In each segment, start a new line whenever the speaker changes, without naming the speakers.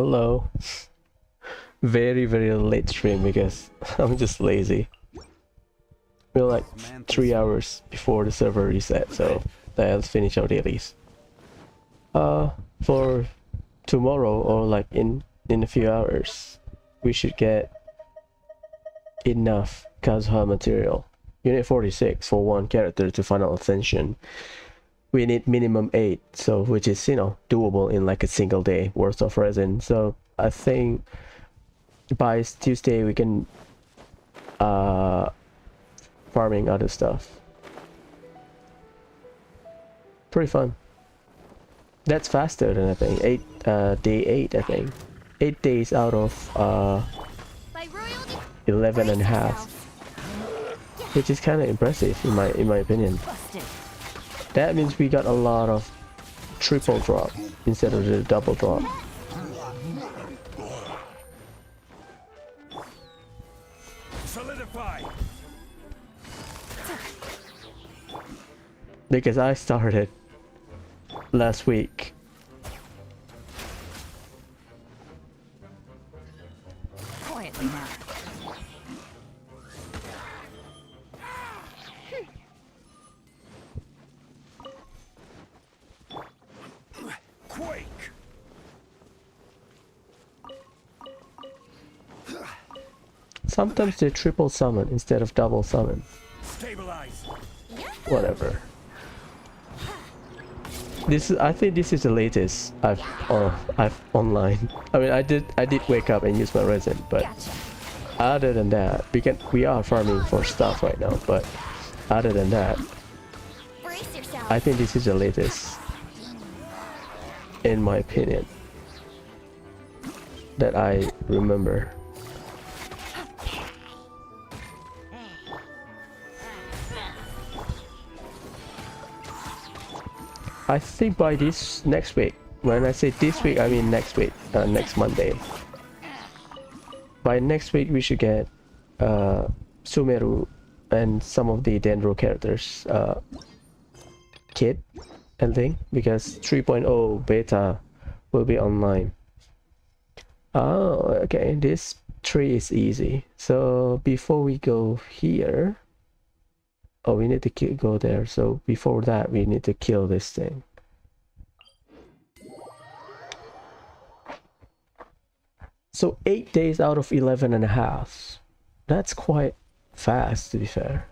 Hello. Very, very late stream because I'm just lazy. We're like 3 hours before the server reset, so let's finish our dailies. For tomorrow or like in a few hours, we should get enough Kazoo material. Unit 46 for one character to final ascension. We need minimum 8, so which is, you know, doable in like a single day worth of resin. So I think by Tuesday we can farming other stuff. Pretty fun. That's faster than I think. Day 8 I think. 8 days out of 11 and a half. Which is kind of impressive in my opinion. That means we got a lot of triple drop instead of the double drop.
Solidify.
Because I started last week.
Quietly now.
Quake.
Sometimes they triple summon instead of double summon.
Stabilize.
Whatever. I think this is the latest I've online. I mean, I did wake up and use my resin, but other than that, we are farming for stuff right now. But other than that, I think this is the latest, in my opinion, that I remember. I think by this next week, when I say this week, I mean next week, next Monday. By next week, we should get Sumeru and some of the Dendro characters kit, I think, because 3.0 beta will be online. Oh, okay, this tree is easy. So before we go here, oh, we need to go there. So before that, we need to kill this thing. So 8 days out of 11 and a half. That's quite fast, to be fair.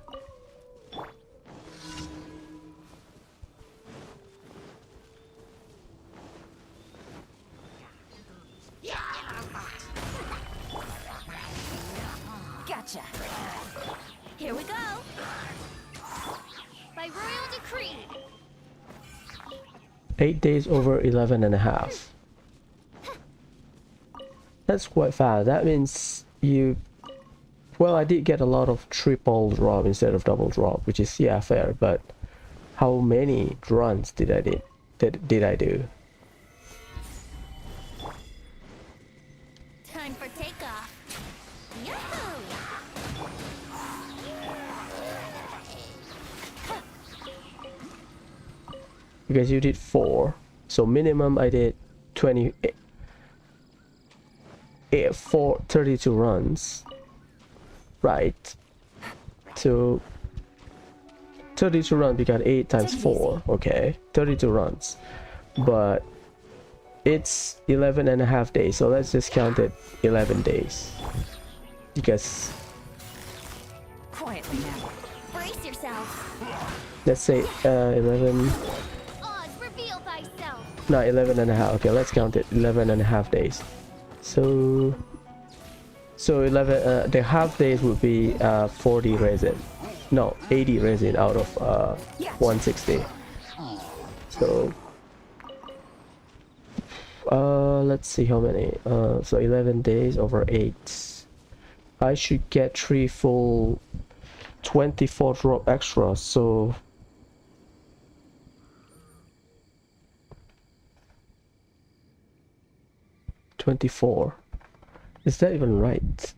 Gotcha. Here we go. By royal decree.
8 days over 11 and a half. That's quite fast. That means you... Well, I did get a lot of triple drop instead of double drop, which is, yeah, fair, but how many runs did I do?
Time for takeoff. Yahoo!
Because you did 4, so minimum I did 32 runs, right? So 32 runs, we got 8 times 4, okay, 32 runs, but it's 11 and a half days, so let's just count it 11 days, because
Quietly now. Brace yourself.
let's say 11,
Odds reveal thyself.
no, 11 and a half, okay, let's count it 11 and a half days. So 11, the half days would be 40 resin, no, 80 resin out of 160. So let's see how many. So 11 days over 8, I should get 3 full 24 drop extra. So $24. Is that even right?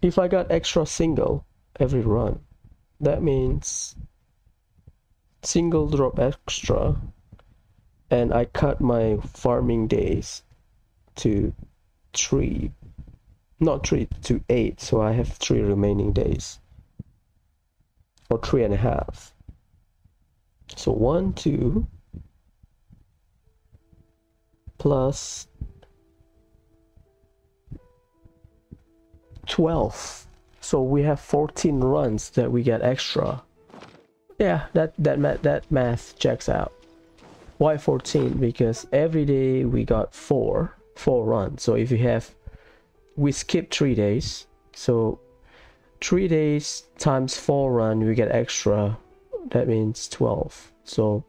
If I got extra single every run, that means single drop extra, and I cut my farming days to 3, not 3 to 8, so I have 3 remaining days, or 3.5. So 1, 2 plus 12. So we have 14 runs that we get extra. Yeah, that math checks out. Why 14? Because every day we got 4 runs. So if you have, we skip 3 days, so 3 days times 4 run, we get extra. That means 12. So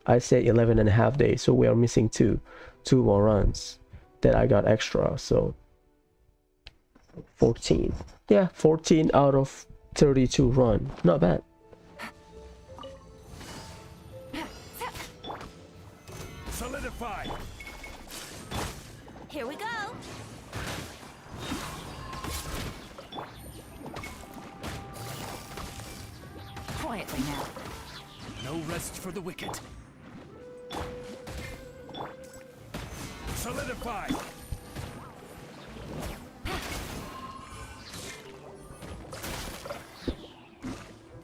I say 11.5 days. So we are missing 2 more runs that I got extra. So 14. Yeah, 14 out of 32 run. Not bad.
Solidify.
Here we go.
Quietly now.
No rest for the wicked. Solidify.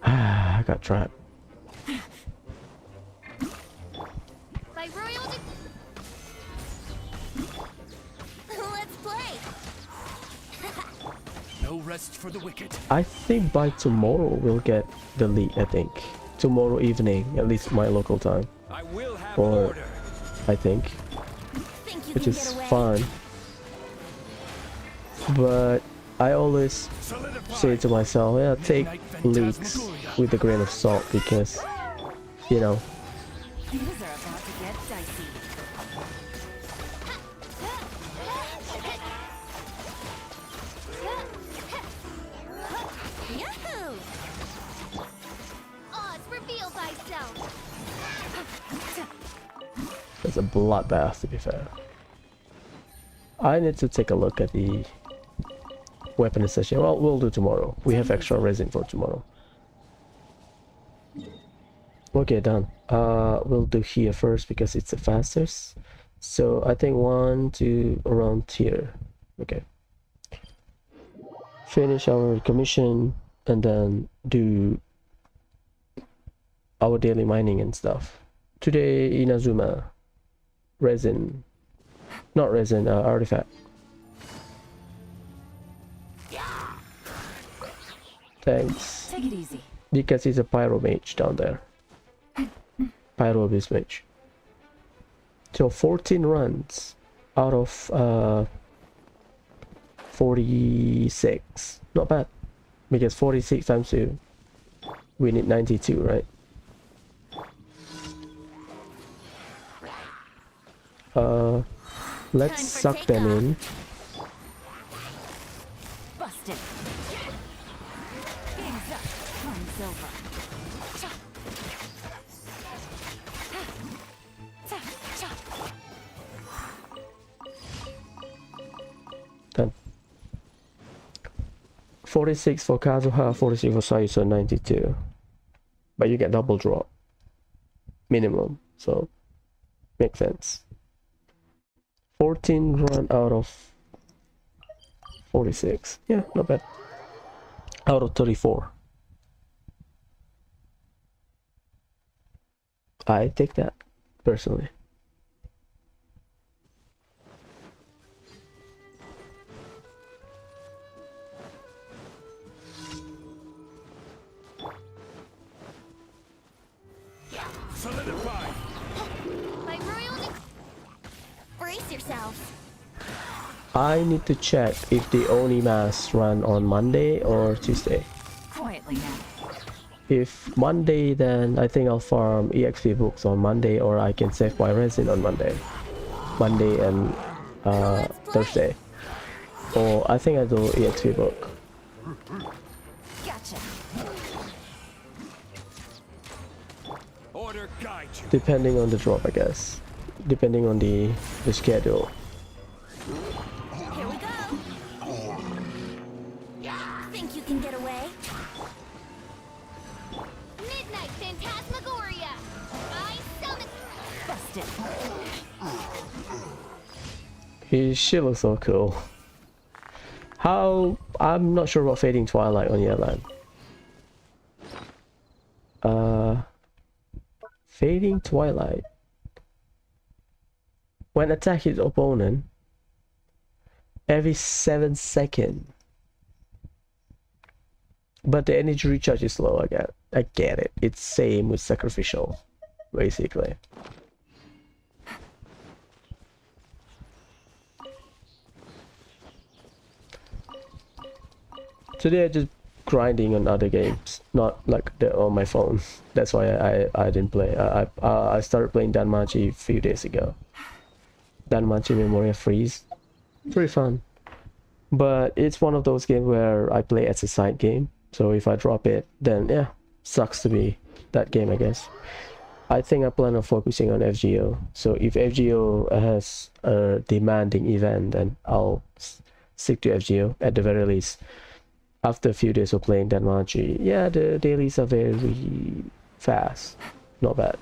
I got trapped.
By royal Let's play.
No rest for the wicked.
I think by tomorrow we'll get the league, I think. Tomorrow evening, at least my local time.
I will have
Or
order.
I think.
Think you
Which
can
is
get away?
fun. But I always
Solidify.
say to myself, yeah, take leaks with a grain of salt because, you know,
Things are about to get dicey.
Yahoo! Oz, reveal thyself.
it's a bloodbath to be fair. I need to take a look at the weapon session. Well, we'll do tomorrow. We have extra resin for tomorrow. Okay, done. We'll do here first because it's the fastest. So I think 1, 2 around here. Okay. Finish our commission and then do our daily mining and stuff. Today, Inazuma. Resin. Not resin, artifact. Thanks.
Take it easy.
Because he's a pyro mage down there. Pyro abyss mage. So 14 runs out of 46. Not bad. Because 46 times 2, we need 92, right? Let's
Time for
suck them
takeoff.
in.
Busted. Game's up. Fun's over.
Done. 46 for Kazuha, 46 for Sayusa, 92. But you get double drop. Minimum. So, makes sense. 14 run out of 46. Yeah, not bad. Out of 34. I take that, personally.
Solidify.
By royal brace yourselves.
I need to check if the Oni mass run on Monday or Tuesday.
Quietly now.
If Monday, then I think I'll farm EXP books on Monday, or I can save my resin on Monday. Monday and Thursday. Or I think I do EXP book.
Gotcha.
Order guide you.
Depending on the drop, I guess. Depending on the schedule.
Here we go. Think you can get away? Midnight Phantasmagoria. I summon.
Busted.
She looks so cool. How I'm not sure about Fading Twilight on Yelan. Fading Twilight. When attack his opponent every 7 seconds. But the energy recharge is slow. I get it. It's same with sacrificial, basically. Today I just grinding on other games, not like on my phone. That's why I didn't play. I started playing Danmachi a few days ago. Danmachi Memoria Freeze, pretty fun. But it's one of those games where I play as a side game. So if I drop it, then yeah, sucks to be that game, I guess. I think I plan on focusing on FGO. So if FGO has a demanding event, then I'll stick to FGO at the very least. After a few days of playing Danmachi, yeah, the dailies are very fast. Not bad.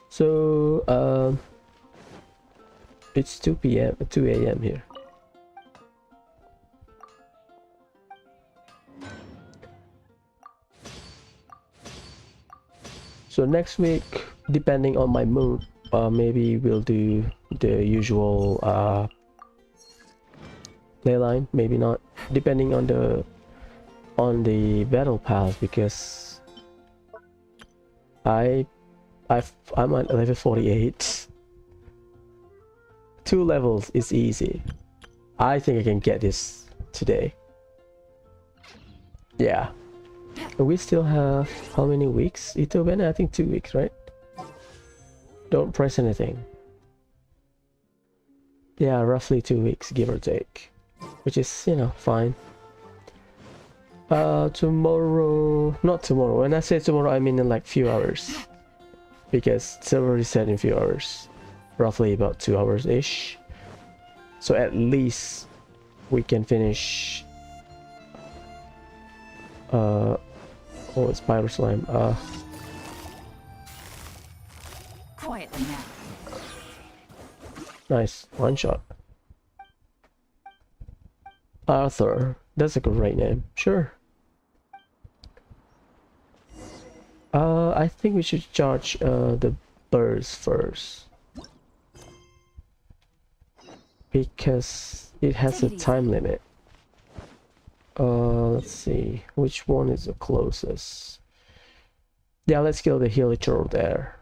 So, it's 2 a.m. here. So next week, depending on my mood, maybe we'll do the usual playline, maybe not, depending on the battle pass, because I'm at level 48. 2 levels is easy. I think I can get this today. Yeah. We still have how many weeks? Ito Ben, I think 2 weeks, right? Don't press anything. Yeah, roughly 2 weeks, give or take. Which is, you know, fine. Tomorrow, not tomorrow. When I say tomorrow, I mean in like few hours. Because server reset in few hours. Roughly about 2 hours-ish. So at least we can finish oh, it's Pyro Slime.
Quietly now.
Nice. One shot. Arthur. That's a great name. Sure. I think we should charge the birds first. Because it has a time limit. Let's see. Which one is the closest? Yeah, let's kill the Hilichurl there.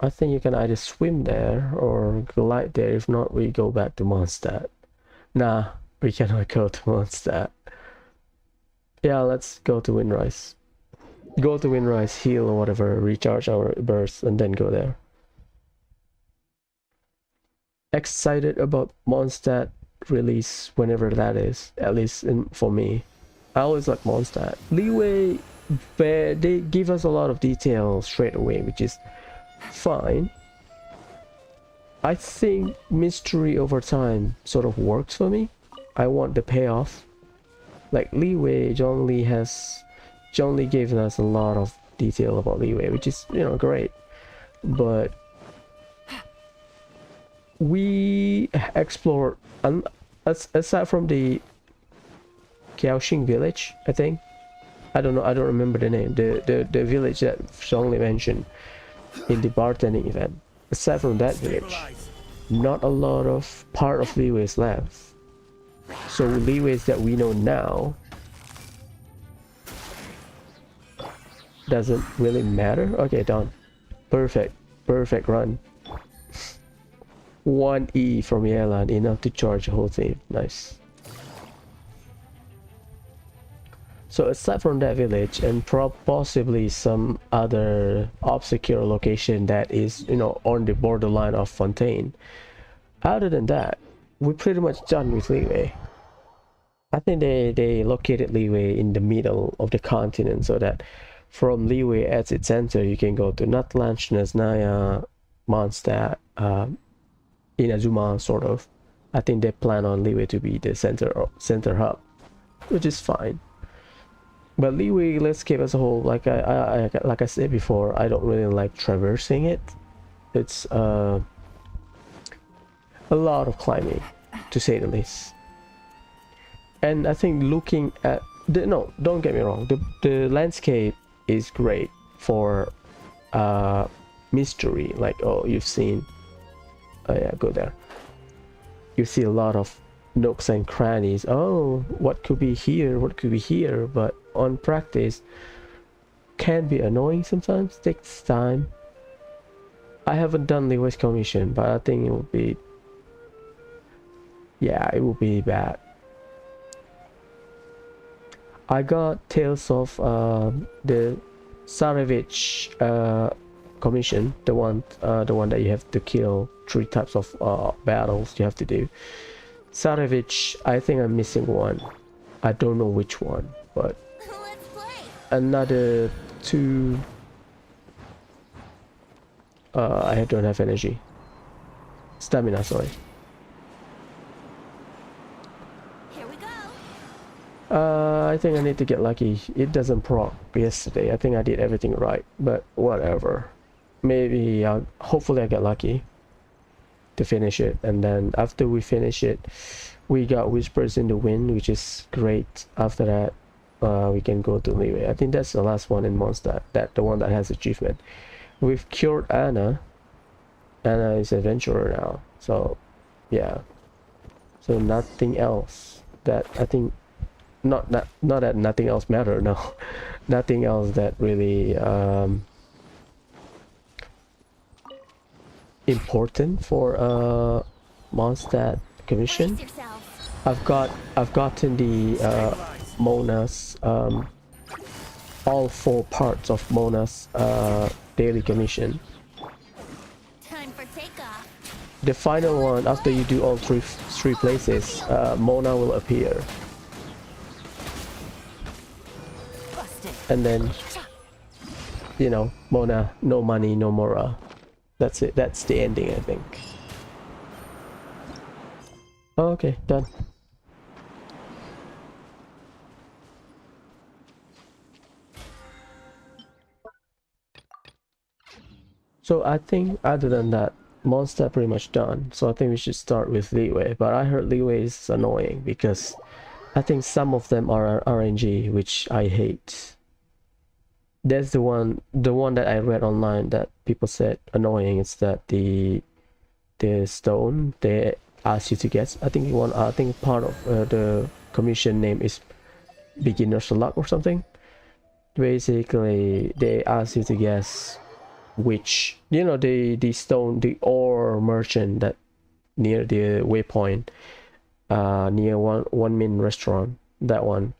I think you can either swim there or glide there. If not, we go back to Mondstadt. Nah, we cannot go to Mondstadt. Yeah, let's go to Windrise. Go to Windrise, heal or whatever, recharge our burst, and then go there. Excited about Mondstadt release whenever that is, at least for me. I always like Mondstadt. Leeway, they give us a lot of detail straight away, which is fine. I think mystery over time sort of works for me. I want the payoff. Like Leeway, John Lee gave us a lot of detail about Leeway, which is, you know, great. But we explored, aside from the Kaohsing village, I think. I don't know, I don't remember the name. The village that Zhongli mentioned in the bartending event. Aside from that village, not a lot of part of Leeway's left. So Leeways that we know now doesn't really matter. Okay, done. Perfect run. 1E from Yelan, enough to charge the whole thing. Nice. So aside from that village and possibly some other obscure location that is, you know, on the borderline of Fontaine, other than that, we're pretty much done with Leeway. I think they located Leeway in the middle of the continent, so that from Leeway at its center you can go to Natlan, Snezhnaya, Mondstadt, Inazuma, sort of. I think they plan on Leeway to be the center hub, which is fine. But Leeway landscape as a whole, like I said before, I don't really like traversing it. It's a lot of climbing, to say the least. And I think looking at the, no, don't get me wrong, the landscape is great for mystery, like, oh, you've seen, oh yeah, go there, you see a lot of nooks and crannies, oh, what could be here, what could be here, but on practice can be annoying sometimes, takes time. I haven't done the West Commission, but I think it will be, yeah, it will be bad. I got Tales of the Tsarevich commission, the one that you have to kill 3 types of battles you have to do. Tsarevich, I think I'm missing one. I don't know which one, but
Let's play.
another 2. I don't have energy. Stamina, sorry.
Here we go.
I think I need to get lucky. It doesn't proc yesterday. I think I did everything right, but whatever. Maybe hopefully I get lucky to finish it, and then after we finish it, we got Whispers in the Wind, which is great. After that, we can go to Leeway. I think that's the last one in Mondstadt, the one that has achievement. We've cured Anna. Anna is adventurer now, so yeah. So nothing else that I think, not that nothing else matter, no. Nothing else that really important for Mondstadt commission.
Brace yourself.
I've gotten the Mona's all 4 parts of Mona's daily commission.
Time for takeoff.
The final one, after you do all three places, Mona will appear,
Busted.
and then, you know, Mona, no money, no mora. That's it. That's the ending, I think. Okay, done. So I think other than that, Mondstadt pretty much done. So I think we should start with Leeway. But I heard Leeway is annoying because I think some of them are RNG, which I hate. That's the one that I read online that people said annoying. It's that the stone they ask you to guess. I think part of the commission name is beginner's luck or something. Basically, they ask you to guess which, you know, the stone, the ore merchant that near the waypoint, near one min restaurant, that one.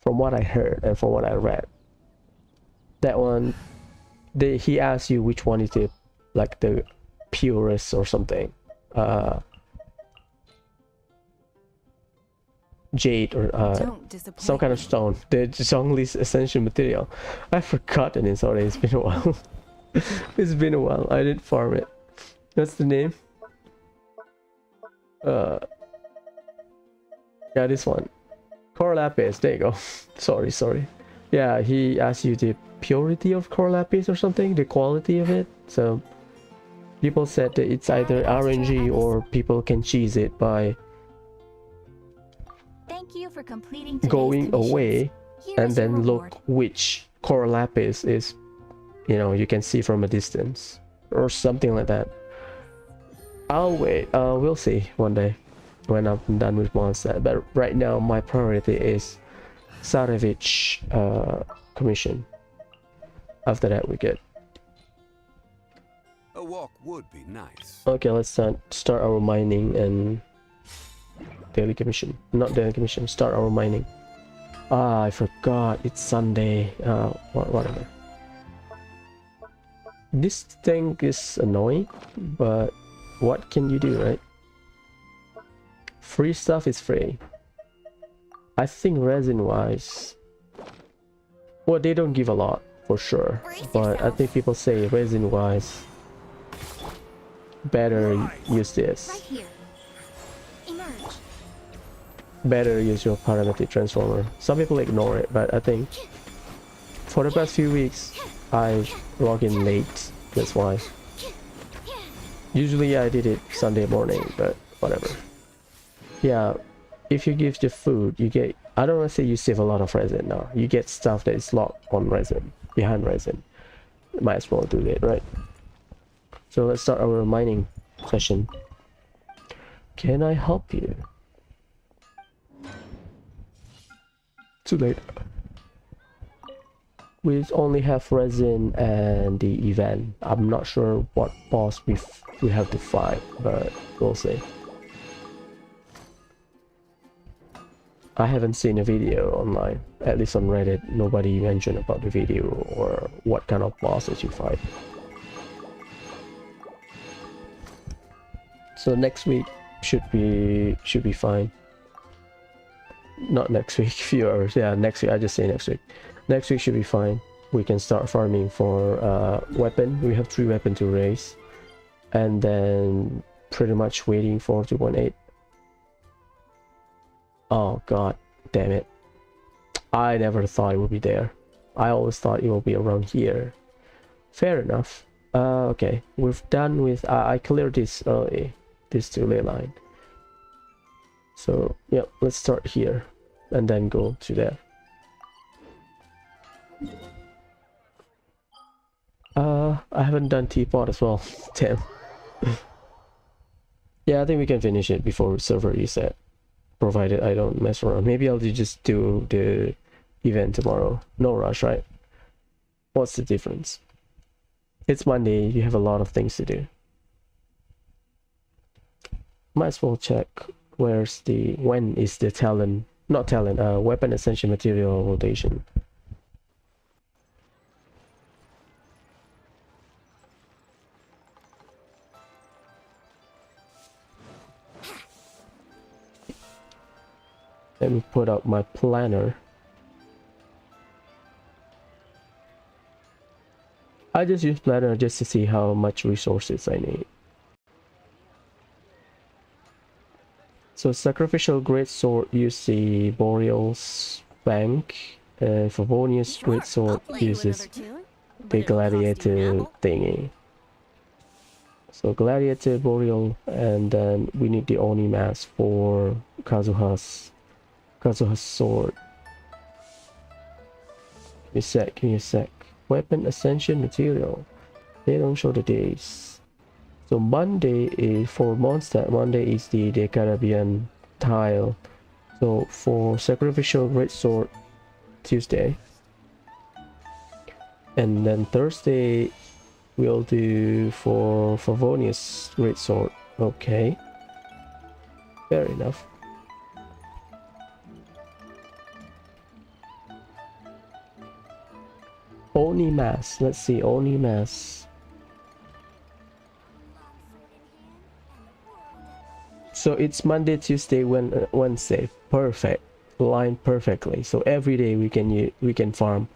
From what I heard and from what I read, that one, he asks you which one is the, like, the purest or something, jade or some kind of stone, the Zhongli's essential material. I've forgotten it, sorry, it's been a while. It's been a while, I didn't farm it. What's the name? Yeah, this one. Core Lapis, there you go. sorry. Yeah, he asks you the purity of Core Lapis or something, the quality of it. So people said that it's either RNG or people can cheese it by
Thank you for completing
going away
Here's
and then
your reward.
look which Core Lapis is, you know, you can see from a distance or something like that. I'll wait. We'll see one day when I'm done with Mondstadt. But right now my priority is Tsarevich commission. After that we get.
A walk would be nice.
Okay, let's start our mining and daily commission. Not daily commission. Start our mining. Ah, I forgot. It's Sunday. Whatever. This thing is annoying, but what can you do, right? Free stuff is free. I think resin wise, well, they don't give a lot for sure, but I think people say resin wise better use
Right
this,
here. Emerge.
better use your parametric transformer. Some people ignore it, but I think for the past few weeks I log in late, that's why. Usually I did it Sunday morning, but whatever. Yeah, if you give the food, you get, I don't want to say you save a lot of resin now. You get stuff that is locked on resin, behind resin. Might as well do that, right? So let's start our mining session. Can I help you? Too late. We only have resin and the event. I'm not sure what boss we have to fight, but we'll see. I haven't seen a video online, at least on Reddit. Nobody mentioned about the video or what kind of bosses you fight. So next week should be fine. Not next week, few hours. Yeah, next week. I just say next week. Next week should be fine. We can start farming for weapon. We have 3 weapons to raise, and then pretty much waiting for 2.8. Oh god damn it, I never thought it would be there. I always thought it will be around here. Fair enough. Okay, we've done with I cleared this early, this 2 ley line. So yeah, let's start here and then go to there. I haven't done teapot as well. Damn. Yeah, I think we can finish it before server reset, provided I don't mess around. Maybe I'll just do the event tomorrow. No rush, right? What's the difference? It's Monday, you have a lot of things to do. Might as well check where's the, when is the talent, not talent, weapon essential material rotation. Let me put up my planner. I just use planner just to see how much resources I need. So sacrificial greatsword use the Boreal's bank, and Favonius greatsword uses the gladiator thingy. So gladiator, Boreal, and then we need the Oni mask for Kazuha's sword. Give me a sec. Weapon ascension material. They don't show the days. So Monday is for Mondstadt. Monday is the Caribbean tile. So for sacrificial greatsword, Tuesday. And then Thursday we'll do for Favonius greatsword. Okay. Fair enough. Oni mass. Let's see, Oni mass. So it's Monday, Tuesday, Wednesday. Perfect. Line perfectly. So every day we can farm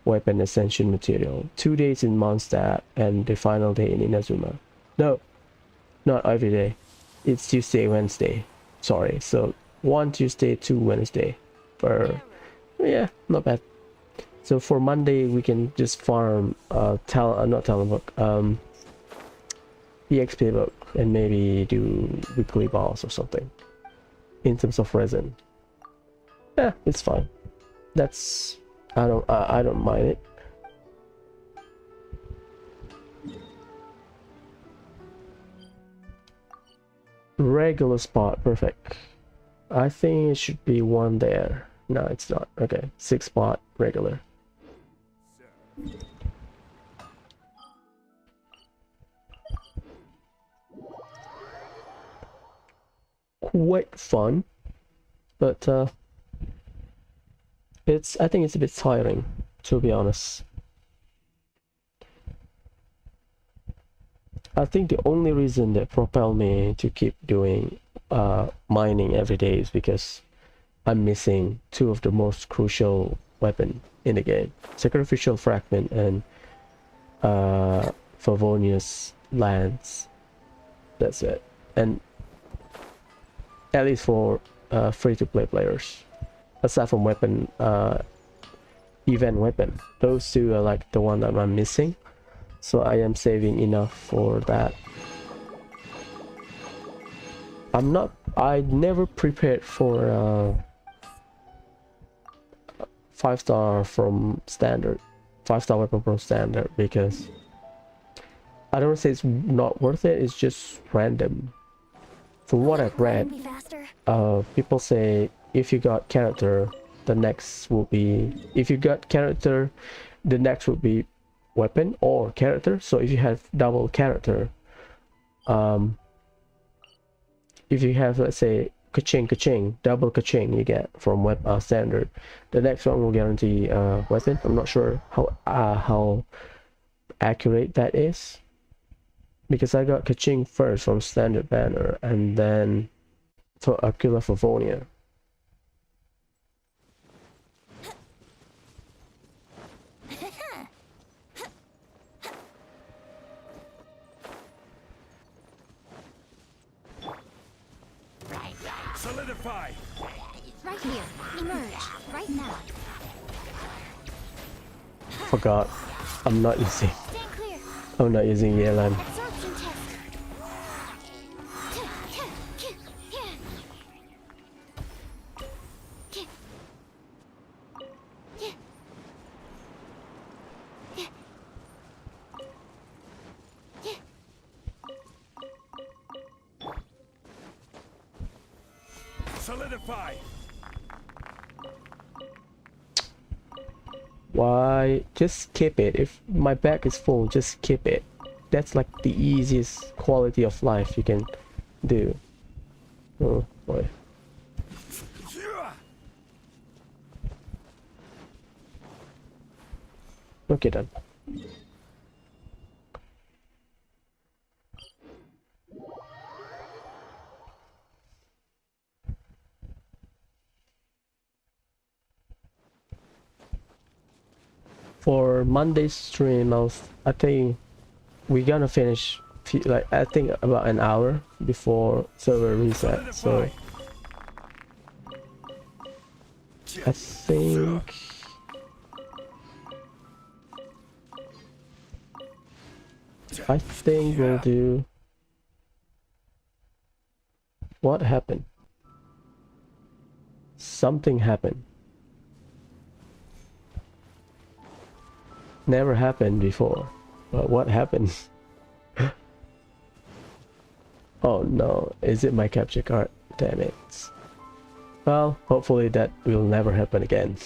weapon ascension material. 2 days in Mondstadt and the final day in Inazuma. No, not every day. It's Tuesday, Wednesday. Sorry. So 1 Tuesday, 2 Wednesday. Yeah, not bad. So for Monday we can just farm not talent book, EXP book, and maybe do weekly balls or something in terms of resin. Yeah, it's fine. That's I don't mind it. Regular spot, perfect. I think it should be 1 there. No, it's not. Okay, 6 spot regular. Quite fun, but I think it's a bit tiring, to be honest. I think the only reason that propelled me to keep doing mining every day is because I'm missing 2 of the most crucial weapon in the game: sacrificial fragment and Favonius lance. That's it. And at least for free-to-play players, aside from weapon, event weapon, those 2 are like the one that I'm missing. So I am saving enough for that. I never prepared for 5-star from standard, 5-star weapon from standard, because I don't say it's not worth it, it's just random. From what I've read,
Be faster.
people say if you got character, the next will be, if you got character, the next will be weapon or character. So if you have double character, if you have, let's say, ka-ching, double ka-ching you get from standard, the next one will guarantee weapon. I'm not sure how accurate that is, because I got ka-ching first from standard banner and then for Aquila Favonia.
Solidify!
Right here. Emerge. Right now.
Forgot. I'm not using
Stand clear.
Yelan.
Absorption test.
Solidify!
Why? Just keep it. If my bag is full, just keep it. That's like the easiest quality of life you can do. Oh boy. Okay, done. For Monday's stream, I think we're gonna finish like I think about an hour before server reset. So I think we'll do. What happened? Something happened. Never happened before. But what happened? Oh no, is it my capture card? Damn it. Well, hopefully that will never happen again.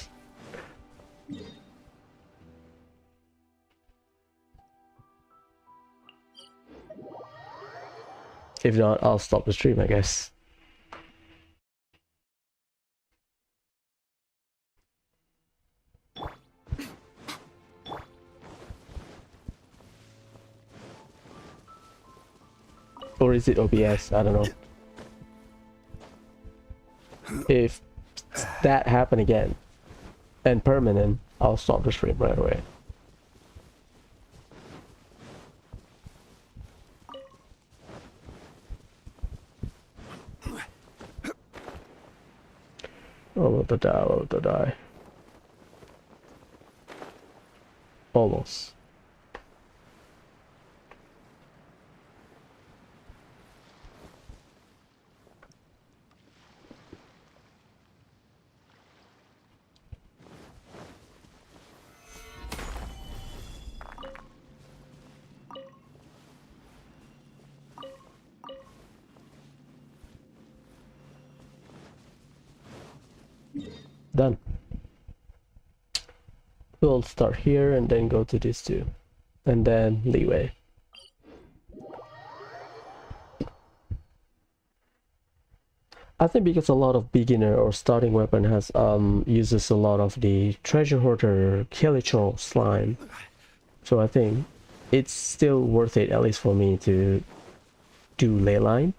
If not, I'll stop the stream, I guess. Or is it OBS? I don't know. If that happen again and permanent, I'll stop the stream right away. Oh, to die. Almost. Done. We'll start here and then go to these two, and then leeway. I think because a lot of beginner or starting weapon has uses a lot of the treasure hoarder Kilicho slime, so I think it's still worth it, at least for me, to do ley line.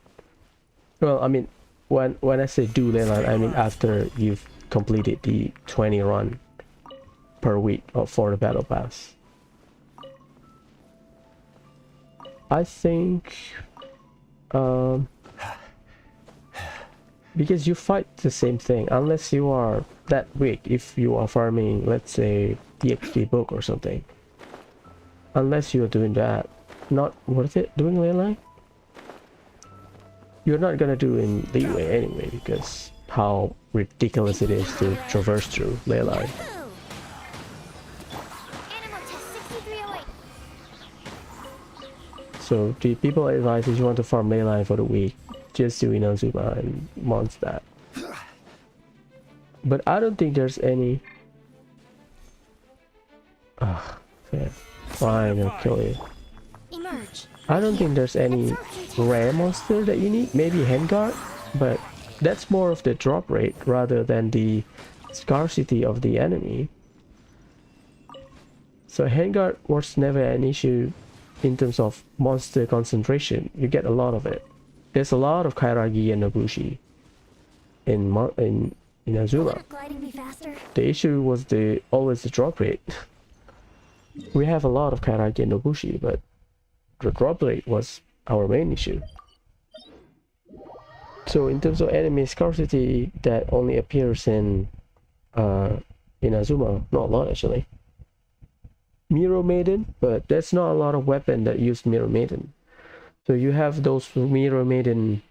Well, I mean, when I say do ley line, I mean after you've completed the 20 run per week for the battle pass. I think because you fight the same thing unless you are that weak. If you are farming, let's say the XP book or something, unless you are doing that, not worth it doing ley line. you're not gonna do in leeway anyway because how ridiculous it is to traverse through ley line.
Ooh. Animal test 6308.
So the people advise if you want to farm ley line for the week, just do Inazuma and Mondstadt. But I don't think there's any. Okay. Fine, I'll kill you.
Emerge.
I don't think there's any rare monster that you need. Maybe Handguard, but that's more of the drop rate rather than the scarcity of the enemy. So Handguard was never an issue in terms of monster concentration. You get a lot of it. There's a lot of Kairagi and Nobushi in Azuma.
Would gliding be faster?
The issue was always the drop rate. We have a lot of Kairagi and Nobushi, but the drop rate was our main issue. So in terms of enemy scarcity, that only appears in Azuma, not a lot actually. Mirror Maiden, but there's not a lot of weapon that use Mirror Maiden. So you have those Mirror Maiden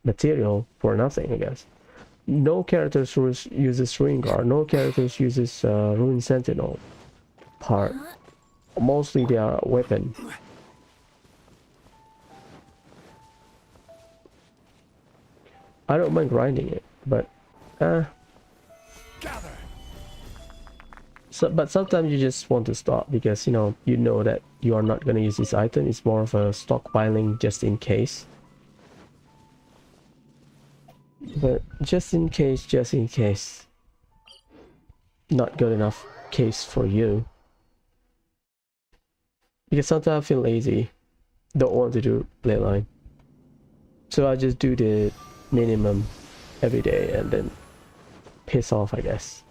material for nothing, I guess. No characters uses Ruin Guard, no characters uses Ruin Sentinel part. Mostly they are weapon. I don't mind grinding it, but but sometimes you just want to stop because you know that you are not gonna use this item. It's more of a stockpiling just in case. But just in case, not good enough case for you. Because sometimes I feel lazy, don't want to do playline. So I just do the minimum every day and then piss off, I guess.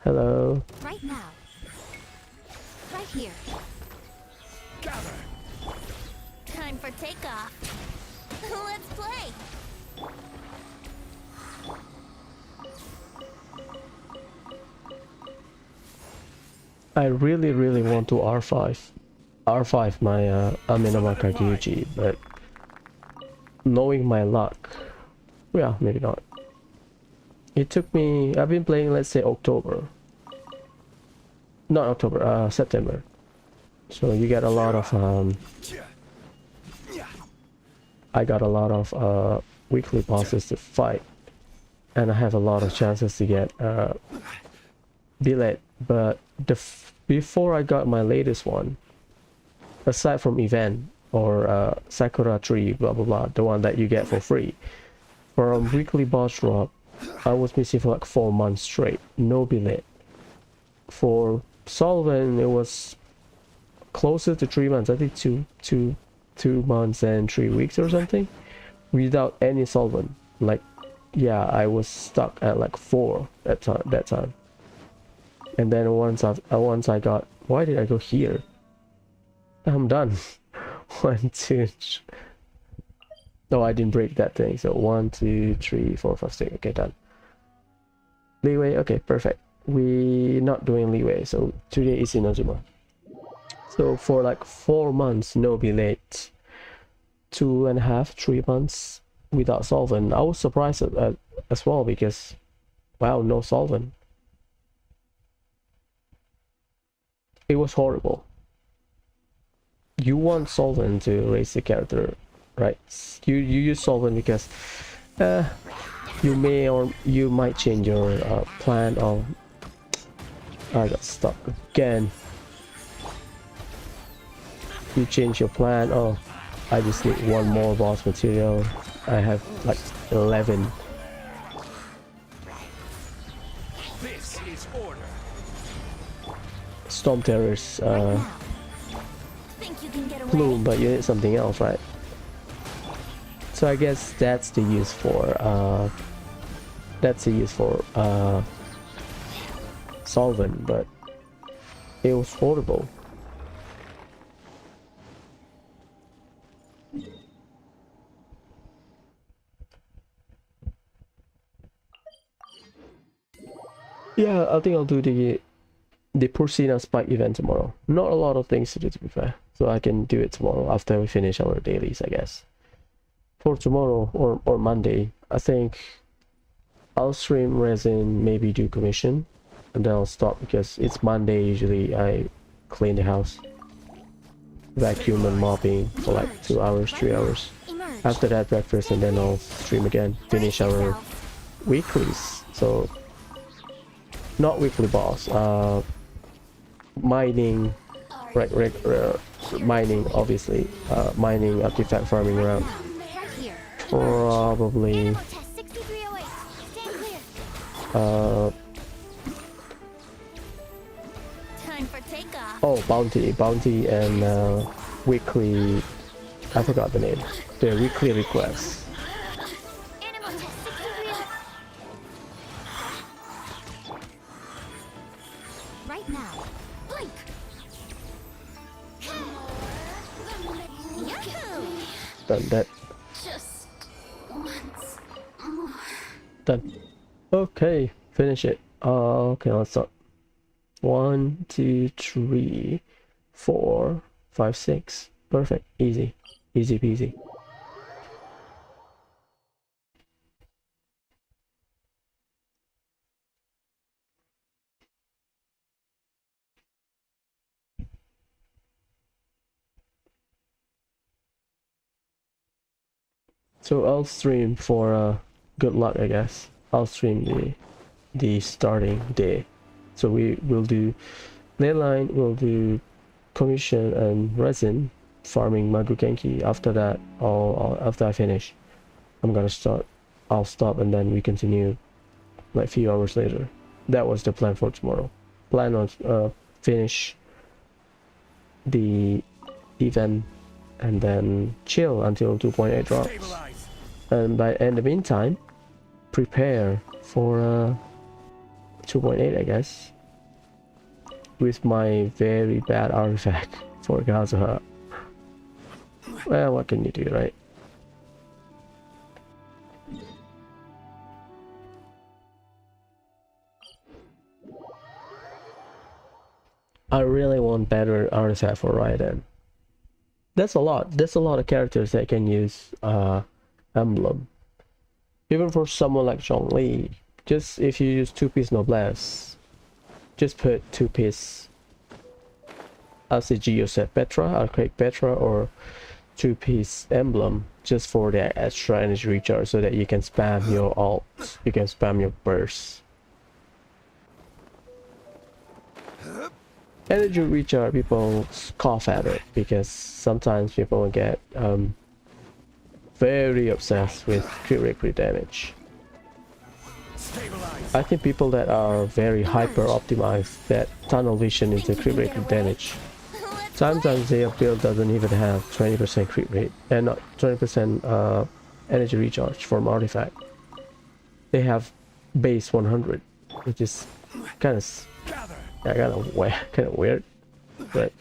Hello.
Right now. Right here.
Gather.
Time for takeoff. Let's play.
I really want to R5 my Amenama Kagyuchi, but knowing my luck, yeah, maybe not. It took me, I've been playing, let's say October. Not October, September. So you get a lot of I got a lot of weekly bosses to fight, and I have a lot of chances to get billet. But before I got my latest one, aside from event or Sakura tree, blah blah blah, the one that you get for free, from weekly boss drop, I was missing for like 4 months straight, no billet. For Solvent, it was closer to 3 months. I think two months and 3 weeks or something, without any solvent. Like, yeah, I was stuck at like 4 that time. And then once I got, why did I go here? I'm done. 1, 2. No, I didn't break that thing. So 1, 2, 3, 4, 5, 6. Okay, done. Leeway. Okay, perfect. We not doing leeway. So today is Inazuma. So for like 4 months, no be late. 2.5, 3 months without solvent. I was surprised as well because, wow, no solvent. It was horrible. You want solvent to raise the character, right? You use solvent because you may or you might change your plan of. I got stuck again. You change your plan. Oh, I just need 1 more boss material. I have like 11.
This is order.
Storm Terrors
Think you can get away?
Bloom, but you need something else, right? So I guess that's the use for solvent, but it was horrible. Yeah, I think I'll do the Porcina Spike event tomorrow. Not a lot of things to do, to be fair, so I can do it tomorrow after we finish our dailies, I guess. For tomorrow or Monday, I think I'll stream resin, maybe do commission, and then I'll stop because it's Monday. Usually I clean the house, vacuum and mopping for like 2 hours, 3 hours.
Emerge.
After that, breakfast, and then I'll stream again, finish our weeklies. So not weekly boss, mining, mining, obviously, mining, artifact farming around.
Right here.
Probably
Animal test 6308. Stand clear. Time for takeoff.
Oh, bounty and weekly, I forgot the name, the weekly requests.
Animal test 6308. Right now. Blink. Yahoo!
Done that.
Just once more.
Done. Okay, finish it. Okay, let's start. 1, 2, 3, 4, 5, 6. Perfect. Easy. Easy peasy. So I'll stream for good luck, I guess. I'll stream the starting day. So we will do leyline, we'll do commission and resin farming Magu Genki. After that, after I finish, I'm gonna start. I'll stop and then we continue like a few hours later. That was the plan for tomorrow. Plan on finish the event and then chill until 2.8 drops.
Stabilize.
And in the meantime, prepare for 2.8, I guess, with my very bad artifact for Kazoo. Well, what can you do, right? I really want better artifact for Raiden. That's a lot. There's a lot of characters that can use emblem. Even for someone like Zhongli, just if you use 2-piece noblesse, just put 2-piece LCG Yosef Petra, Archaic Petra, or 2-piece emblem just for the extra energy recharge so that you can spam your ult, you can spam your bursts. Energy recharge, people scoff at it because sometimes people get very obsessed with crit rate, crit damage.
Stabilize.
I think people that are very hyper optimized, that tunnel vision into crit rate, crit damage, sometimes their build doesn't even have 20% crit rate and not 20% energy recharge from artifact. They have base 100, which is kind of weird, but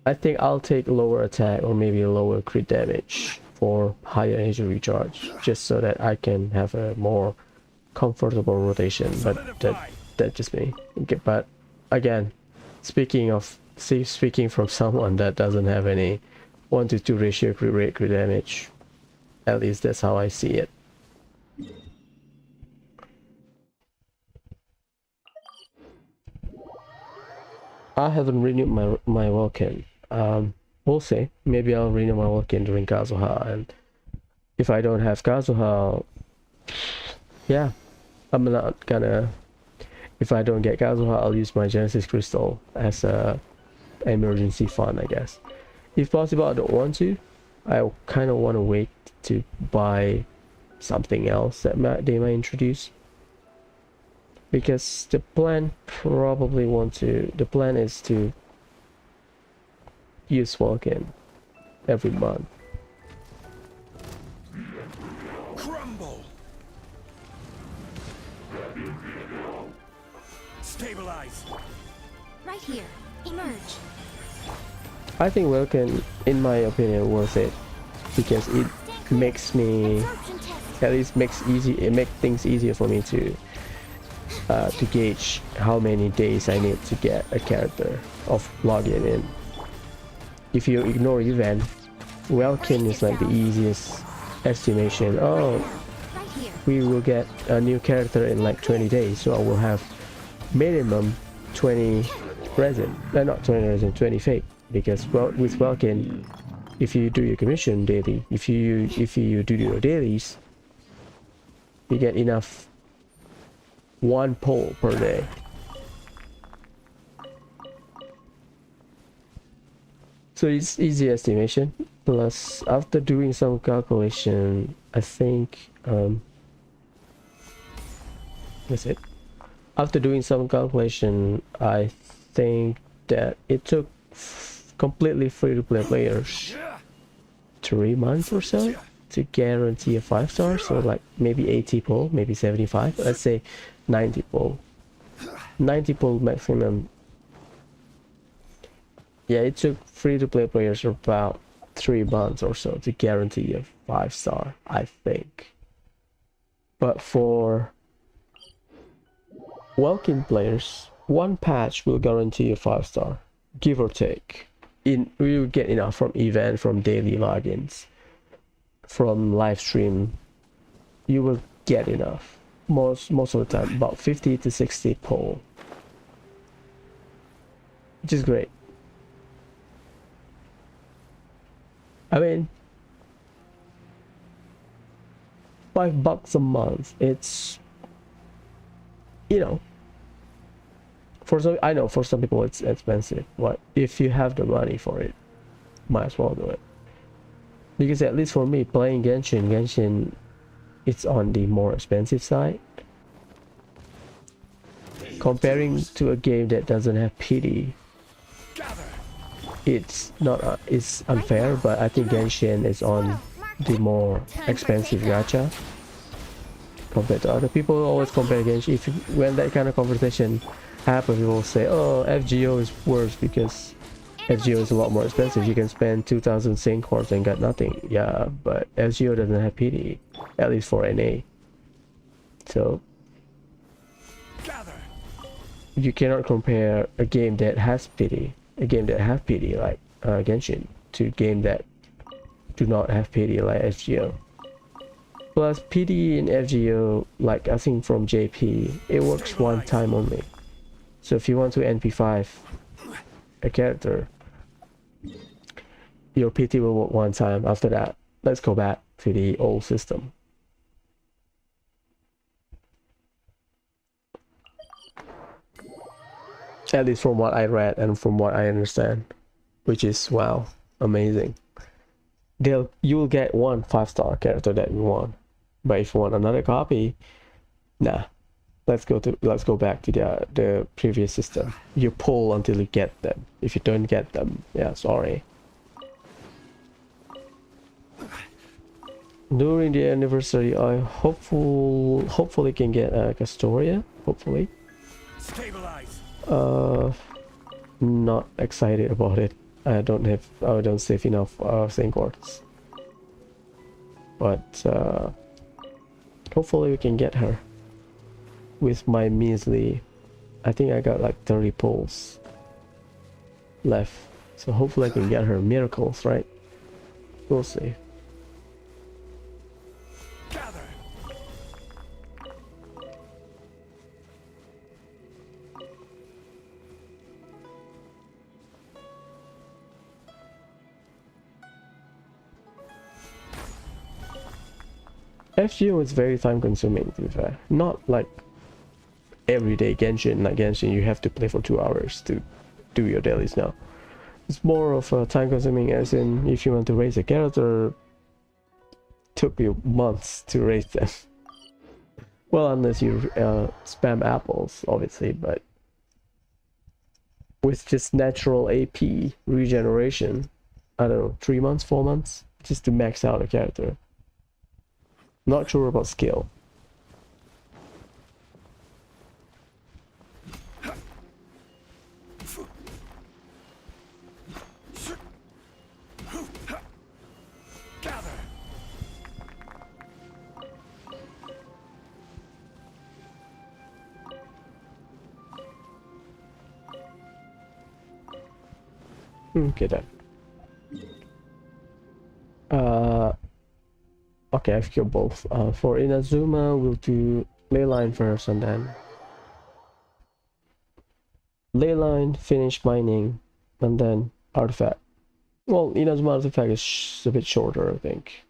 I think I'll take lower attack or maybe a lower crit damage for higher energy recharge, just so that I can have a more comfortable rotation. But that's just me. Okay, but again, speaking from someone that doesn't have any 1-to-2 ratio crit rate, crit damage, at least that's how I see it. I haven't renewed my Vulcan. We'll see. Maybe I'll renew my Vulcan during Kazuha, and if I don't have Kazuha, yeah, I'm not gonna. If I don't get Kazuha, I'll use my Genesis Crystal as a emergency fund, I guess. If possible, I don't want to. I kind of want to wait to buy something else that they might introduce. Because the plan the plan is to use Vulcan every month.
Crumble. Stabilize.
Right here. Emerge.
I think Vulcan, in my opinion, worth it because it makes me
Absorption test.
at least makes things easier for me to to gauge how many days I need to get a character of login in. If you ignore event, Welkin is like the easiest estimation. Oh,
Right here.
we will get a new character in like 20 days, so I will have minimum 20 resin. Not 20 resin, 20 fake. Because well, with Welkin, if you do your commission daily, if you do your dailies, you get enough one pull per day. So it's easy estimation. Plus, after doing some calculation, I think that's it. After doing some calculation, I think that it took completely free-to-play players 3 months or so to guarantee a 5-star. So like maybe 80 pull, maybe 75. Let's say 90 pull. 90 pull maximum. Yeah, it took free-to-play players about 3 months or so to guarantee a 5-star, I think. But for Welkin players, one patch will guarantee a 5-star, give or take. We will get enough from event, from daily logins, from live stream. You will get enough. Most of the time, about 50 to 60 pull, which is great. I mean, $5 a month. It's, you know, for some, I know for some people it's expensive, but if you have the money for it, might as well do it. Because at least for me, playing Genshin, it's on the more expensive side. Comparing to a game that doesn't have pity, it's not it's unfair, but I think Genshin is on the more expensive gacha compared to other people. Always compare Genshin. When that kind of conversation happens, people will say, oh, FGO is worse because FGO is a lot more expensive. You can spend 2,000 sync cores and got nothing. Yeah, but FGO doesn't have PD, at least for NA. So you cannot compare a game that has PD, like Genshin, to a game that do not have PD like FGO. Plus PD in FGO, like I think from JP, it works one time only. So if you want to NP5 a character, your PT will work one time. After that, let's go back to the old system. At least from what I read and from what I understand, which is wow, amazing. You will get one 5-star character that you want, but if you want another copy, nah. Let's go back to the previous system. You pull until you get them. If you don't get them, yeah, sorry. During the anniversary, I hopefully can get a Castoria. Hopefully.
Stabilize.
Not excited about it. I don't save enough sync cords. But hopefully we can get her. With my measly, I think I got like 30 pulls left, so hopefully I can get her. Miracles, right? We'll see.
Gather.
FGO is very time consuming, to be fair. Not like everyday Genshin. Like Genshin, you have to play for 2 hours to do your dailies now. It's more of a time consuming, as in if you want to raise a character, took you months to raise them. Well, unless you spam apples, obviously, but with just natural AP regeneration, I don't know, 3 months, 4 months, just to max out a character. Not sure about skill. Okay then. Okay, I've killed both. For Inazuma, we'll do Leyline first and then Leyline, finish mining, and then Artifact. Well, Inazuma Artifact is a bit shorter, I think.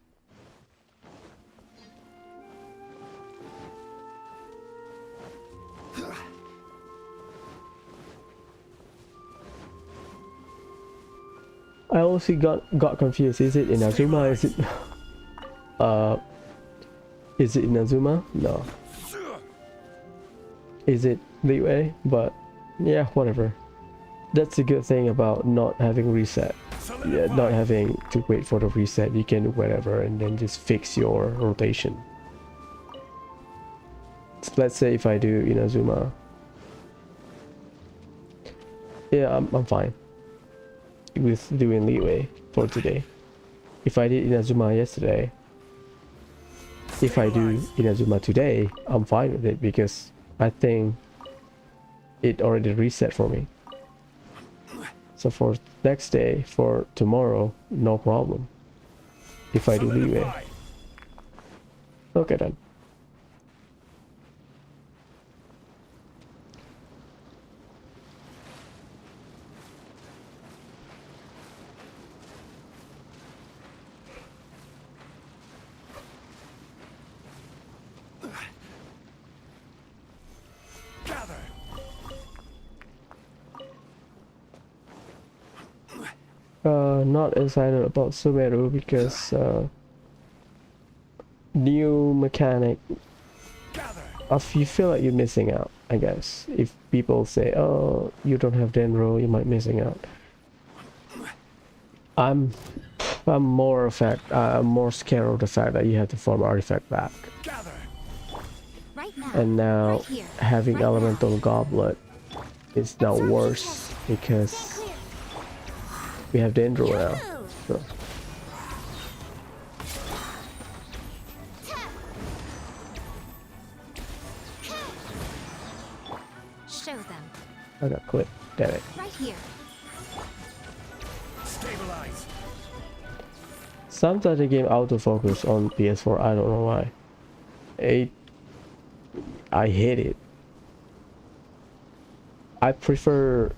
I also got confused. Is it Inazuma? Is it Inazuma? No. Is it Liyue? But yeah, whatever. That's the good thing about not having reset. Yeah, not having to wait for the reset. You can do whatever and then just fix your rotation. So let's say if I do Inazuma. Yeah, I'm fine with doing Liyue for today. If I did Inazuma yesterday, if I do Inazuma today, I'm fine with it because I think it already reset for me. So for next day, for tomorrow, no problem. If I do Liyue. Okay then. Not excited about Sumeru because new mechanic. If you feel like you're missing out, I guess. If people say, "Oh, you don't have Denro, you might missing out." I'm more scared of the fact that you have to farm artifact back.
Right now.
And now
Right here.
having
Right
elemental goblet is now worse because
Stand clear.
we have Dendro now. So.
Show them.
I got quit. Damn it.
Right here.
Stabilize.
Sometimes the game autofocus on PS4. I don't know why. I hate it. I prefer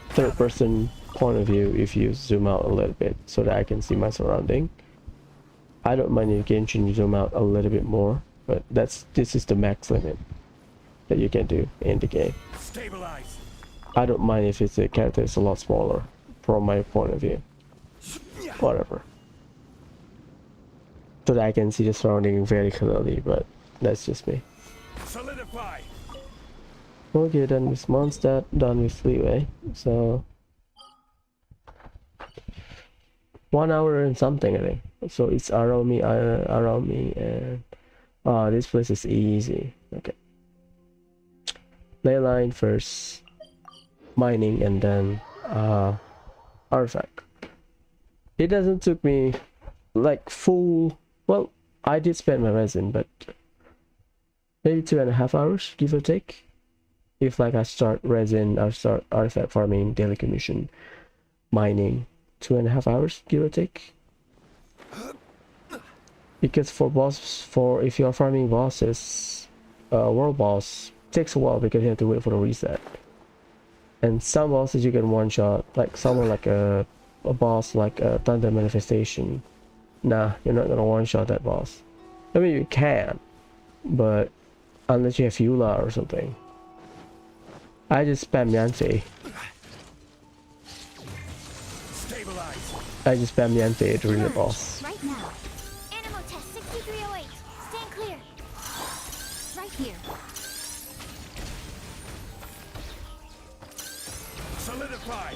third-person point of view if you zoom out a little bit so that I can see my surrounding. I don't mind if Genshin you zoom out a little bit more, but this is the max limit that you can do in the game.
Stabilize.
I don't mind if the character is a lot smaller from my point of view. Whatever. So that I can see the surrounding very clearly, but that's just me.
Solidify.
Okay, done with Mondstadt, done with Liyue. So 1 hour and something, I think. So it's around me, and this place is easy. Okay. Leyline first, mining, and then artifact. It doesn't took me like full. Well, I did spend my resin, but maybe 2.5 hours, give or take. If like I start resin, I start artifact farming, daily commission, mining, 2.5 hours, give or take. Because for if you are farming bosses, world boss takes a while because you have to wait for the reset. And some bosses you can one shot, like someone like a boss like a Thunder Manifestation. Nah, you're not gonna one shot that boss. I mean you can, but unless you have Eula or something. I just spam Yanfei.
Stabilize.
I just spam Yanfei during the boss.
Right now. Animal test 6308. Stand clear. Right here.
Solidify.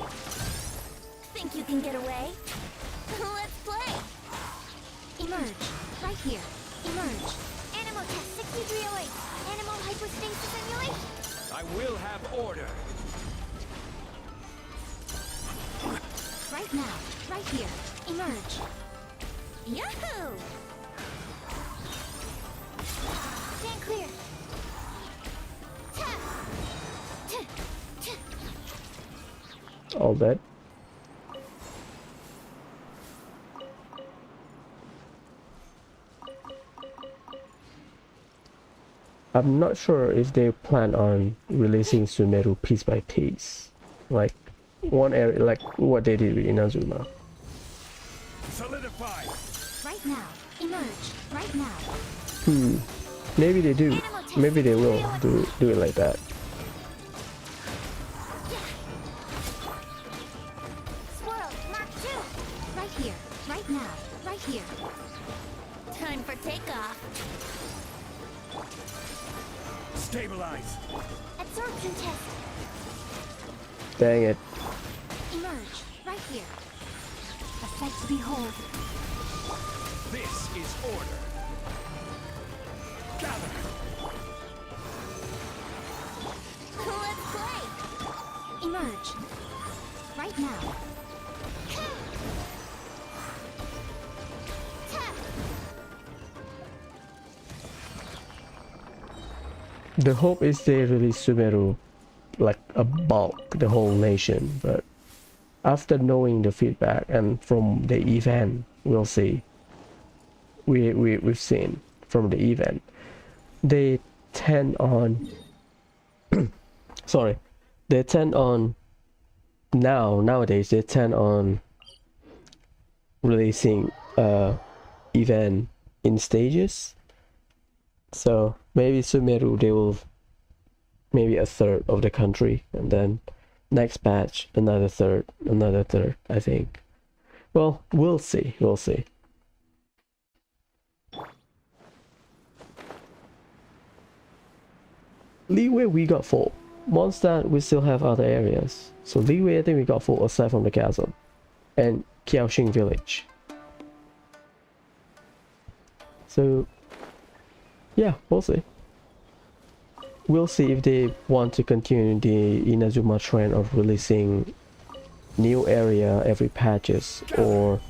Think you can get away? Let's play. Emerge. Right here. Emerge. Animal test 6308. Animal hypostasis simulation.
I will have order.
Right now. Right here. Emerge. Yahoo! Stand clear.
All that. I'm not sure if they plan on releasing Sumeru piece by piece, like one area, like what they did with Inazuma.
Solidify.
Right now. Emerge. Right now.
Maybe they do.
Animal test
Maybe they will
6308.
do it like that.
Squirrel, Mark 2. Right here. Right now. Right here. Time for takeoff.
Stabilize.
Absorption test.
Dang it.
Emerge. Right here. A sight to behold.
This is order. Gather.
Let's play. Emerge. Right now.
The hope is they release Sumeru like a bulk, the whole nation, but after knowing the feedback and from the event, we'll see. We've seen from the event, they tend on sorry, they tend on nowadays they tend on releasing event in stages. So maybe Sumeru they will maybe a third of the country, and then next batch another third, I think. Well, we'll see. Leeway we got full. Mondstadt we still have other areas. So Leeway I think we got full aside from the chasm and Qiaoxing village. So yeah, we'll see. We'll see if they want to continue the Inazuma trend of releasing new area every patches, or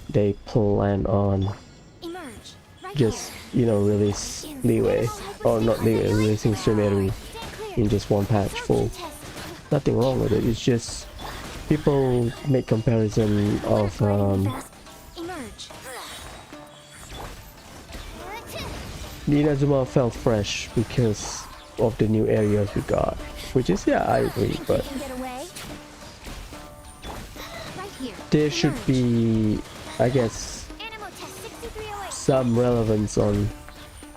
they plan on
Emerge. Right
just,
here.
you know, release Leeway, or not Leeway, releasing Sumeru
Stand clear.
in just one patch full.
Absorption test.
Nothing wrong with it, it's just people make comparison of
Emerge.
the Inazuma felt fresh because of the new areas we got, which is, yeah, I agree, but
Can get away. Right here.
there should
Emerge.
be, I guess,
Animal test 6308.
some relevance on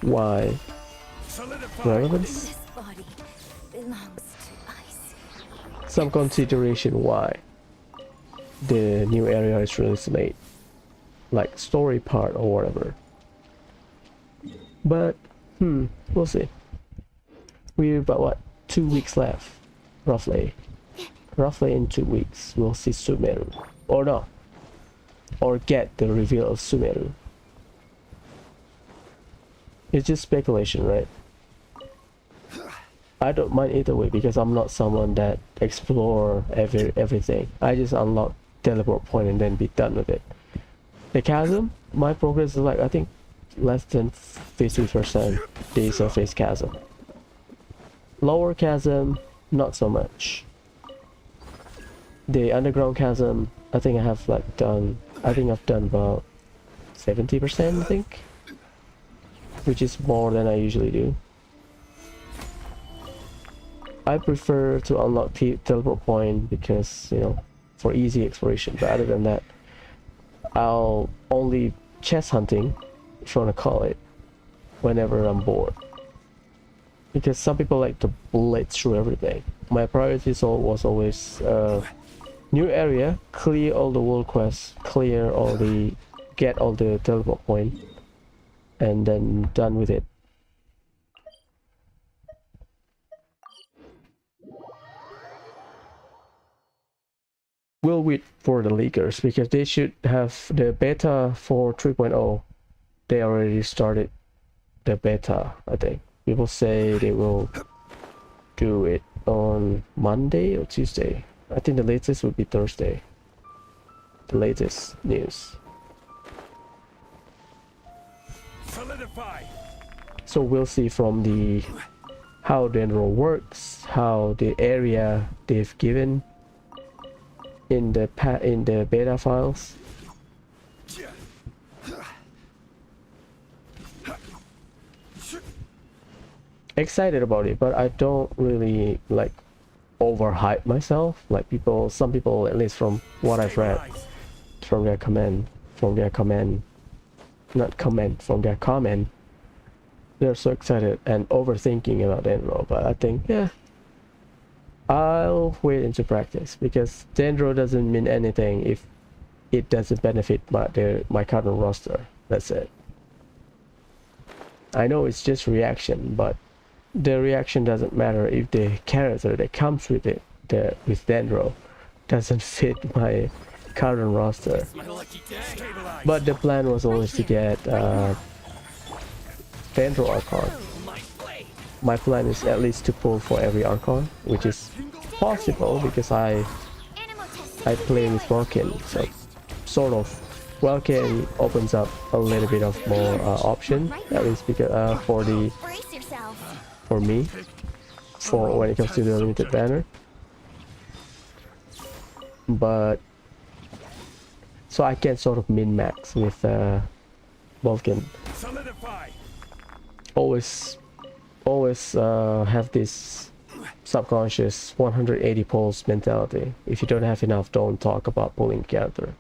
why.
Solidify.
Relevance?
This body belongs to ice.
Some consideration why the new area is released late, like story part or whatever. But we'll see. We're about what, 2 weeks left, roughly in 2 weeks we'll see Sumeru, or no, or get the reveal of Sumeru. It's just speculation, right? I don't mind either way because I'm not someone that explore everything. I just unlock teleport point and then be done with it. The chasm, my progress is like, I think, less than 50% the surface chasm. Lower chasm, not so much. The underground chasm, I think I have like done, I think I've done about 70%, I think, which is more than I usually do. I prefer to unlock teleport point because, you know, for easy exploration, but other than that, I'll only chest hunting, if you want to call it, whenever I'm bored. Because some people like to blitz through everything. My priority was always new area, clear all the world quests, get all the teleport point, and then done with it. We'll wait for the leakers because they should have the beta for 3.0. They already started the beta, I think. People say they will do it on Monday or Tuesday. I think the latest would be Thursday. The latest news.
Solidify.
So we'll see from the how the enroll works, how the area they've given in the beta files. excited about it, but I don't really like overhype myself. Like some people, at least from what I've read,
Stabilize.
from their comment, they're so excited and overthinking about Dendro. But I think, yeah, I'll wait into practice because Dendro doesn't mean anything if it doesn't benefit my current roster. That's it. I know it's just reaction, but the reaction doesn't matter if the character that comes with it, with Dendro, doesn't fit my current roster.
My lucky day. Stabilize.
But the plan was always to get Dendro Archon.
My blade.
My plan is at least to pull for every Archon, which is possible because I play with Vulcan, so sort of Vulcan opens up a little bit of more option, at least because
Brace yourself.
for me, for when it comes to the limited banner. But so I can sort of min-max with Vulcan.
Solidify.
Always have this subconscious 180 pulls mentality. If you don't have enough, don't talk about pulling character.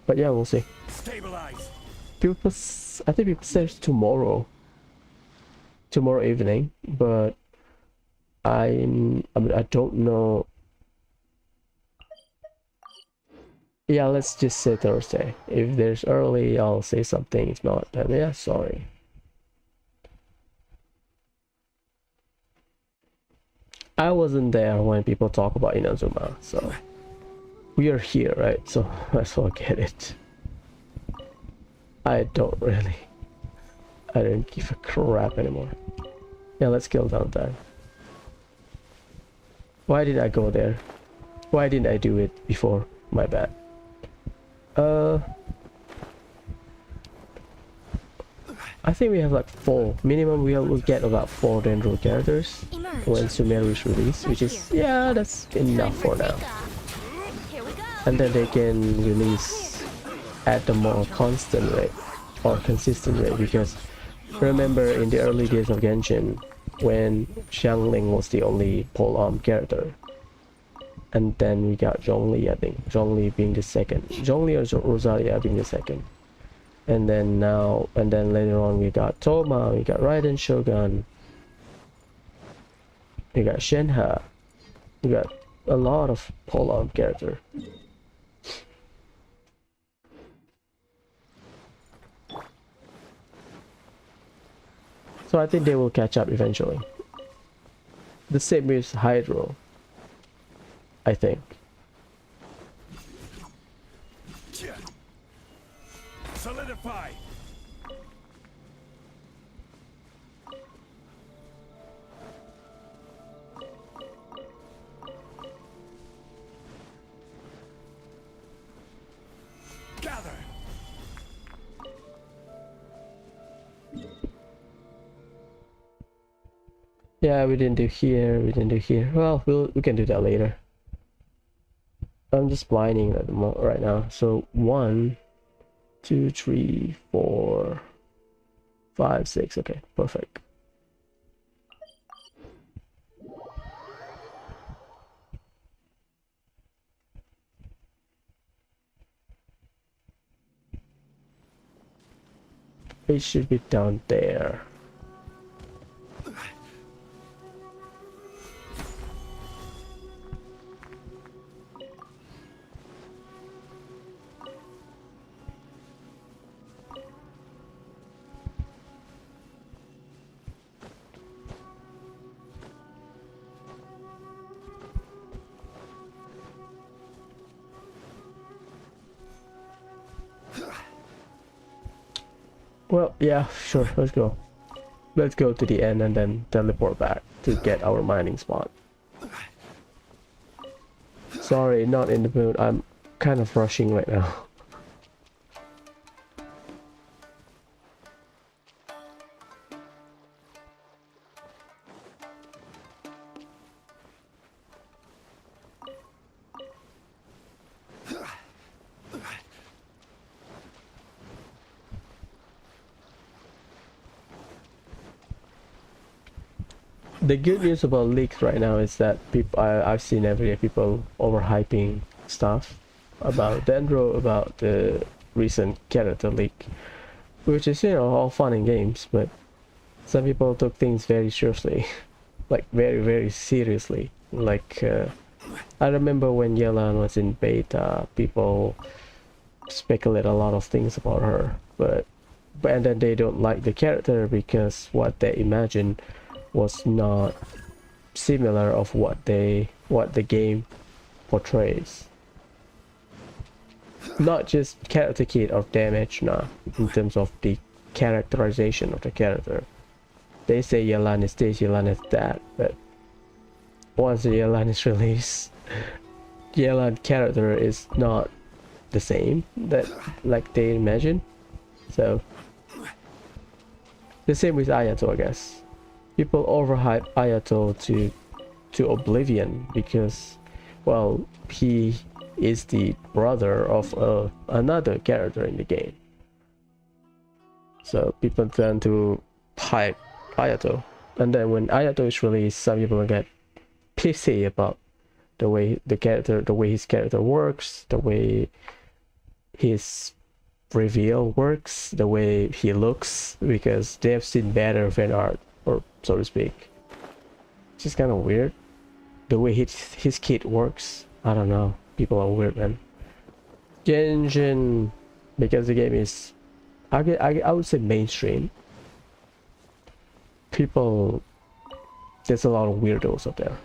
But yeah, we'll see.
Stabilize.
I think people say tomorrow evening, but I mean, I don't know. Yeah, let's just say Thursday. If there's early, I'll say something. If not, then yeah, sorry. I wasn't there when people talk about Inazuma, so we are here, right? So let's forget it. I don't give a crap anymore. Yeah, let's kill downtime. Why did I go there? Why didn't I do it before? My bad. I think we have like 4 minimum. We'll get about 4 Dendro characters when Sumeru is released, which is, yeah, that's enough for now.
Here we go.
And then they can release at the more constant rate or consistent rate, because remember in the early days of Genshin when Xiangling was the only polearm character, and then we got Zhongli, I think Zhongli being the second, Zhongli or Rosalia being the second, and then later on we got Toma, we got Raiden Shogun, we got Shenhe, we got a lot of polearm character. So I think they will catch up eventually. The same with Hydro, I think.
Solidify. Gather.
Yeah, we didn't do here, Well, we can do that later. I'm just blinding at the right now. So 1, 2, 3, 4, 5, 6. Okay, perfect. It should be down there. Well, yeah, sure, let's go. Let's go to the end and then teleport back to get our mining spot. Sorry, not in the mood. I'm kind of rushing right now. the good news about leaks right now is that people I've seen every day people overhyping stuff about Dendro, about the recent character leak, which is, you know, all fun and games, but some people took things very seriously, like very seriously. Like I remember when Yelan was in beta, people speculate a lot of things about her, but and then they don't like the character because what they imagine was not similar of what the game portrays. Not just character kit or damage, nah, in terms of the characterization of the character. They say Yelan is this, Yelan is that, but once Yelan is released, Yelan character is not the same that like they imagine. So the same with Ayato, I guess. People overhype Ayato to oblivion because, well, he is the brother of another character in the game. So people tend to hype Ayato, and then when Ayato is released, some people get pissy about the way his character works, the way his reveal works, the way he looks, because they have seen better fan art, or so to speak. It's just kind of weird the way his kit works. I don't know, people are weird, man. Genshin, because the game is I would say mainstream, people, there's a lot of weirdos out there,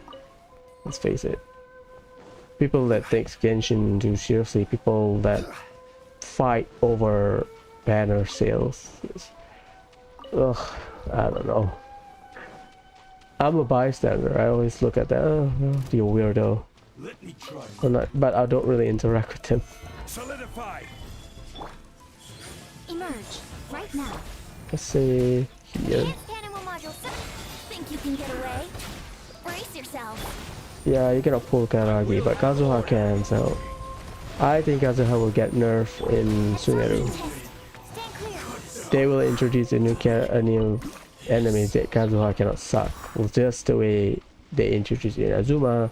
let's face it. People that takes Genshin too seriously, people that fight over banner sales. Ugh, I don't know. I'm a bystander. I always look at that. Oh, you weirdo.
Let me try.
But I don't really interact with him.
Solidify.
Emerge right now.
Let's see here.
Advanced animal module. Think you can get away? Brace yourself.
Yeah, you cannot pull Karagi, but Kazuha can, so I think Kazuha will get nerfed in Sumeru.
Stand clear.
They will introduce a new enemy that Kazuha cannot suck, just the way they introduced in Azuma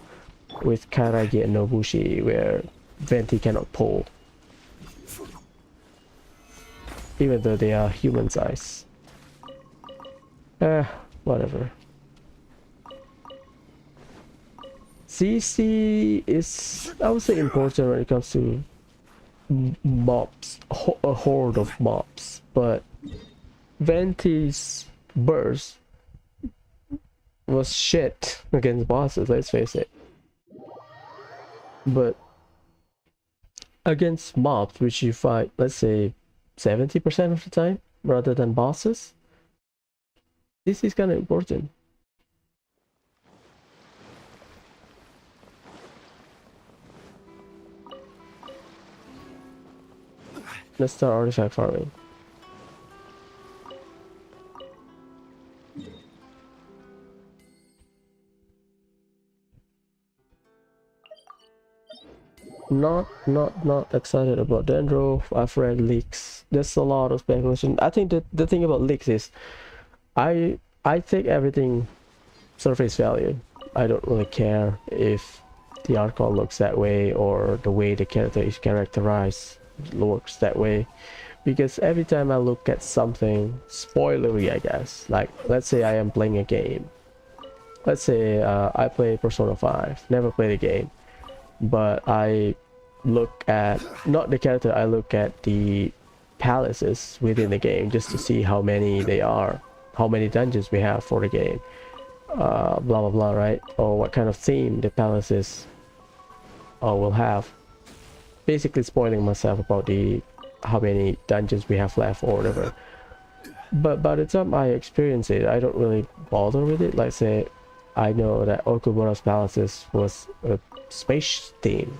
with Karagi and Nobushi, where Venti cannot pull, even though they are human size. Whatever. CC is, I would say, important when it comes to mobs, a horde of mobs, but Venti's burst was shit against bosses, let's face it. But against mobs, which you fight, let's say 70% of the time, rather than bosses, this is kind of important. Let's start artifact farming. Not excited about Dendro. I've read leaks. There's a lot of speculation. I think that the thing about leaks is I take everything surface value. I don't really care if the archon looks that way or the way the character is characterized looks that way, because every time I look at something spoilery, I guess, like let's say I am playing a game, let's say I play Persona 5, never played the game, but I look at not the character, I look at the palaces within the game just to see how many they are, how many dungeons we have for the game, blah blah blah, right? Or what kind of theme the palaces will have. Basically spoiling myself about the how many dungeons we have left or whatever. But by the time I experience it, I don't really bother with it. Like say I know that Okubura's palaces was a space theme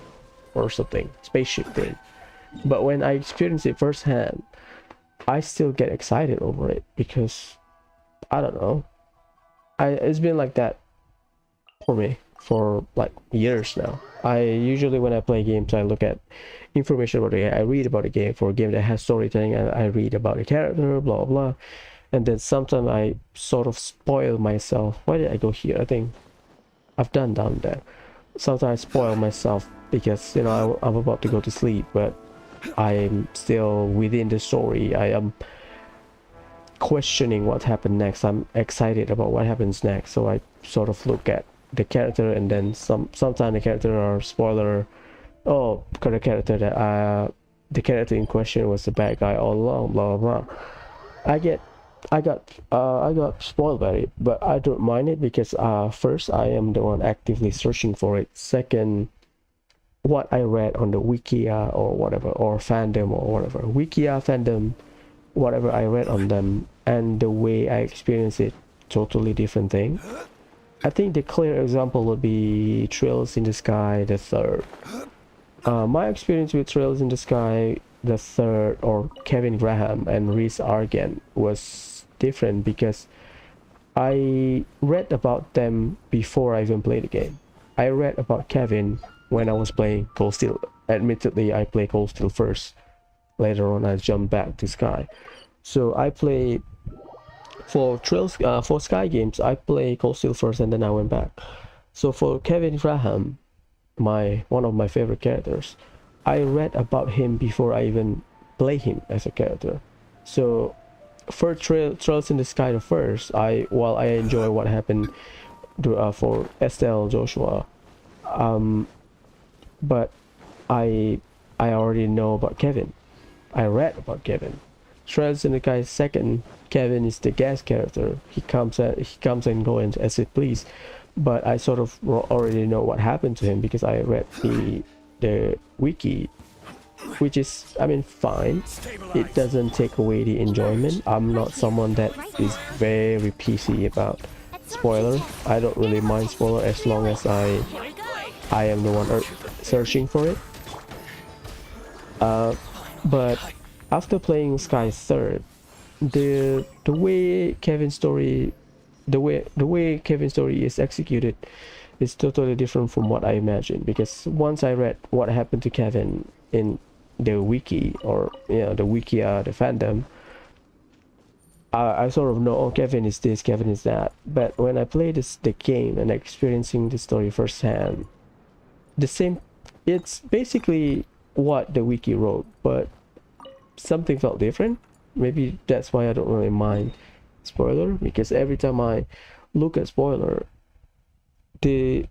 or something, spaceship theme, but when I experience it firsthand, I still get excited over it, because I don't know, it's been like that for me for like years now. I usually, when I play games, I look at information about the game, I read about the game. For a game that has storytelling, I read about the character, blah blah blah, and then sometimes I sort of spoil myself. Why did I go here? I think I've done down there. Sometimes I spoil myself because, you know, I'm about to go to sleep, but I'm still within the story. I am questioning what happened next. I'm excited about what happens next, so I sort of look at the character, and then sometimes the character are spoiler. Oh, the character that the character in question was the bad guy all along, blah blah blah. I got spoiled by it, but I don't mind it because first, I am the one actively searching for it. Second, what I read on the wikia or whatever, or fandom or whatever, wikia, fandom, whatever I read on them, and the way I experience it, totally different thing. I think the clear example would be Trails in the Sky the Third. My experience with Trails in the Sky the Third, or Kevin Graham and Rhys Argent, was different because I read about them before I even played the game. I read about Kevin when I was playing Cold Steel. Admittedly, I played Cold Steel first. Later on, I jumped back to Sky. So I played for Trails, for Sky games, I played Cold Steel first, and then I went back. So for Kevin Graham, one of my favorite characters, I read about him before I even play him as a character. So for Trails in the Sky the first, while I enjoy what happened for Estelle Joshua, but I already know about Kevin. I read about Kevin. Trails in the Sky second, Kevin is the guest character. He comes and goes as it please. But I sort of already know what happened to him because I read the wiki, which is, I mean, fine. It doesn't take away the enjoyment. I'm not someone that is very PC about spoiler. I don't really mind spoiler as long as I am the one searching for it. But after playing Sky Third, the way Kevin's story is executed is totally different from what I imagined, because once I read what happened to Kevin in the wiki, or the wikia, the fandom, I sort of know, oh, Kevin is this, Kevin is that. But when I play the game and experiencing the story firsthand, it's basically what the wiki wrote, but something felt different. Maybe that's why I don't really mind spoiler, because every time I look at spoiler, the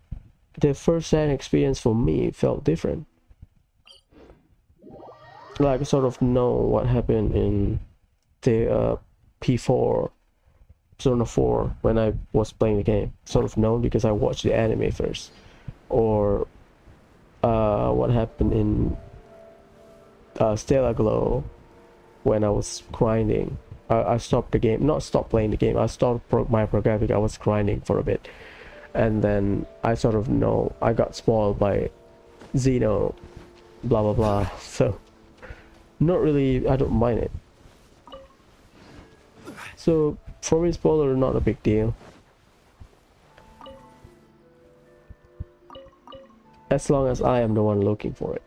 first-hand experience for me felt different. Like I sort of know what happened in the P4, Persona 4, when I was playing the game. Sort of know because I watched the anime first. Or what happened in Stellar Glow when I was grinding. I stopped the game, not stopped playing the game, I stopped my progress because I was grinding for a bit. And then I sort of know I got spoiled by Xeno, blah blah blah. So not really, I don't mind it. So for me, spoiler not a big deal, as long as I am the one looking for it.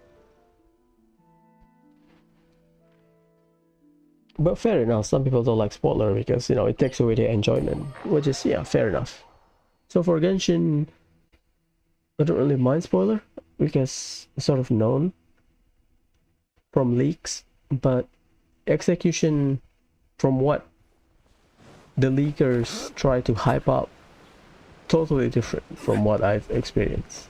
But fair enough, some people don't like spoiler because, it takes away their enjoyment, which is, yeah, fair enough. So for Genshin, I don't really mind spoiler because it's sort of known from leaks, but execution from what the leakers try to hype up, totally different from what I've experienced.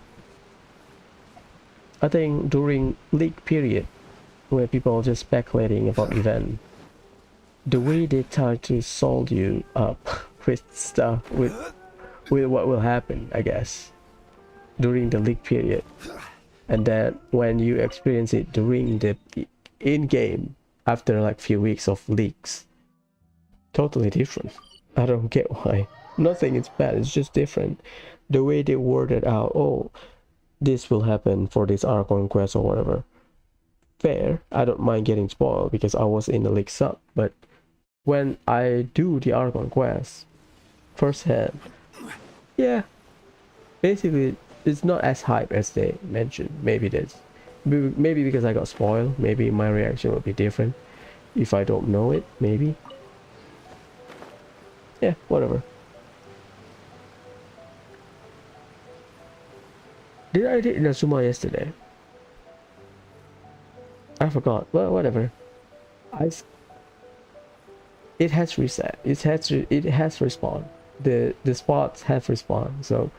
I think during leak period, where people are just speculating about event, the way they try to sold you up with stuff, with what will happen, I guess, during the leak period, and then when you experience it during the in-game after like few weeks of leaks, totally different. I don't get why. Nothing is bad, it's just different. The way they worded out, oh, this will happen for this Archon quest or whatever. Fair, I don't mind getting spoiled because I was in the leak sub, but when I do the Archon quest firsthand, yeah, basically it's not as hype as they mentioned. Maybe it is. Maybe because I got spoiled, maybe my reaction will be different if I don't know it, maybe. Yeah, whatever. Did I did Inazuma yesterday? I forgot. Well, whatever. I s- it has reset. It has respawned. The spots have respawned. So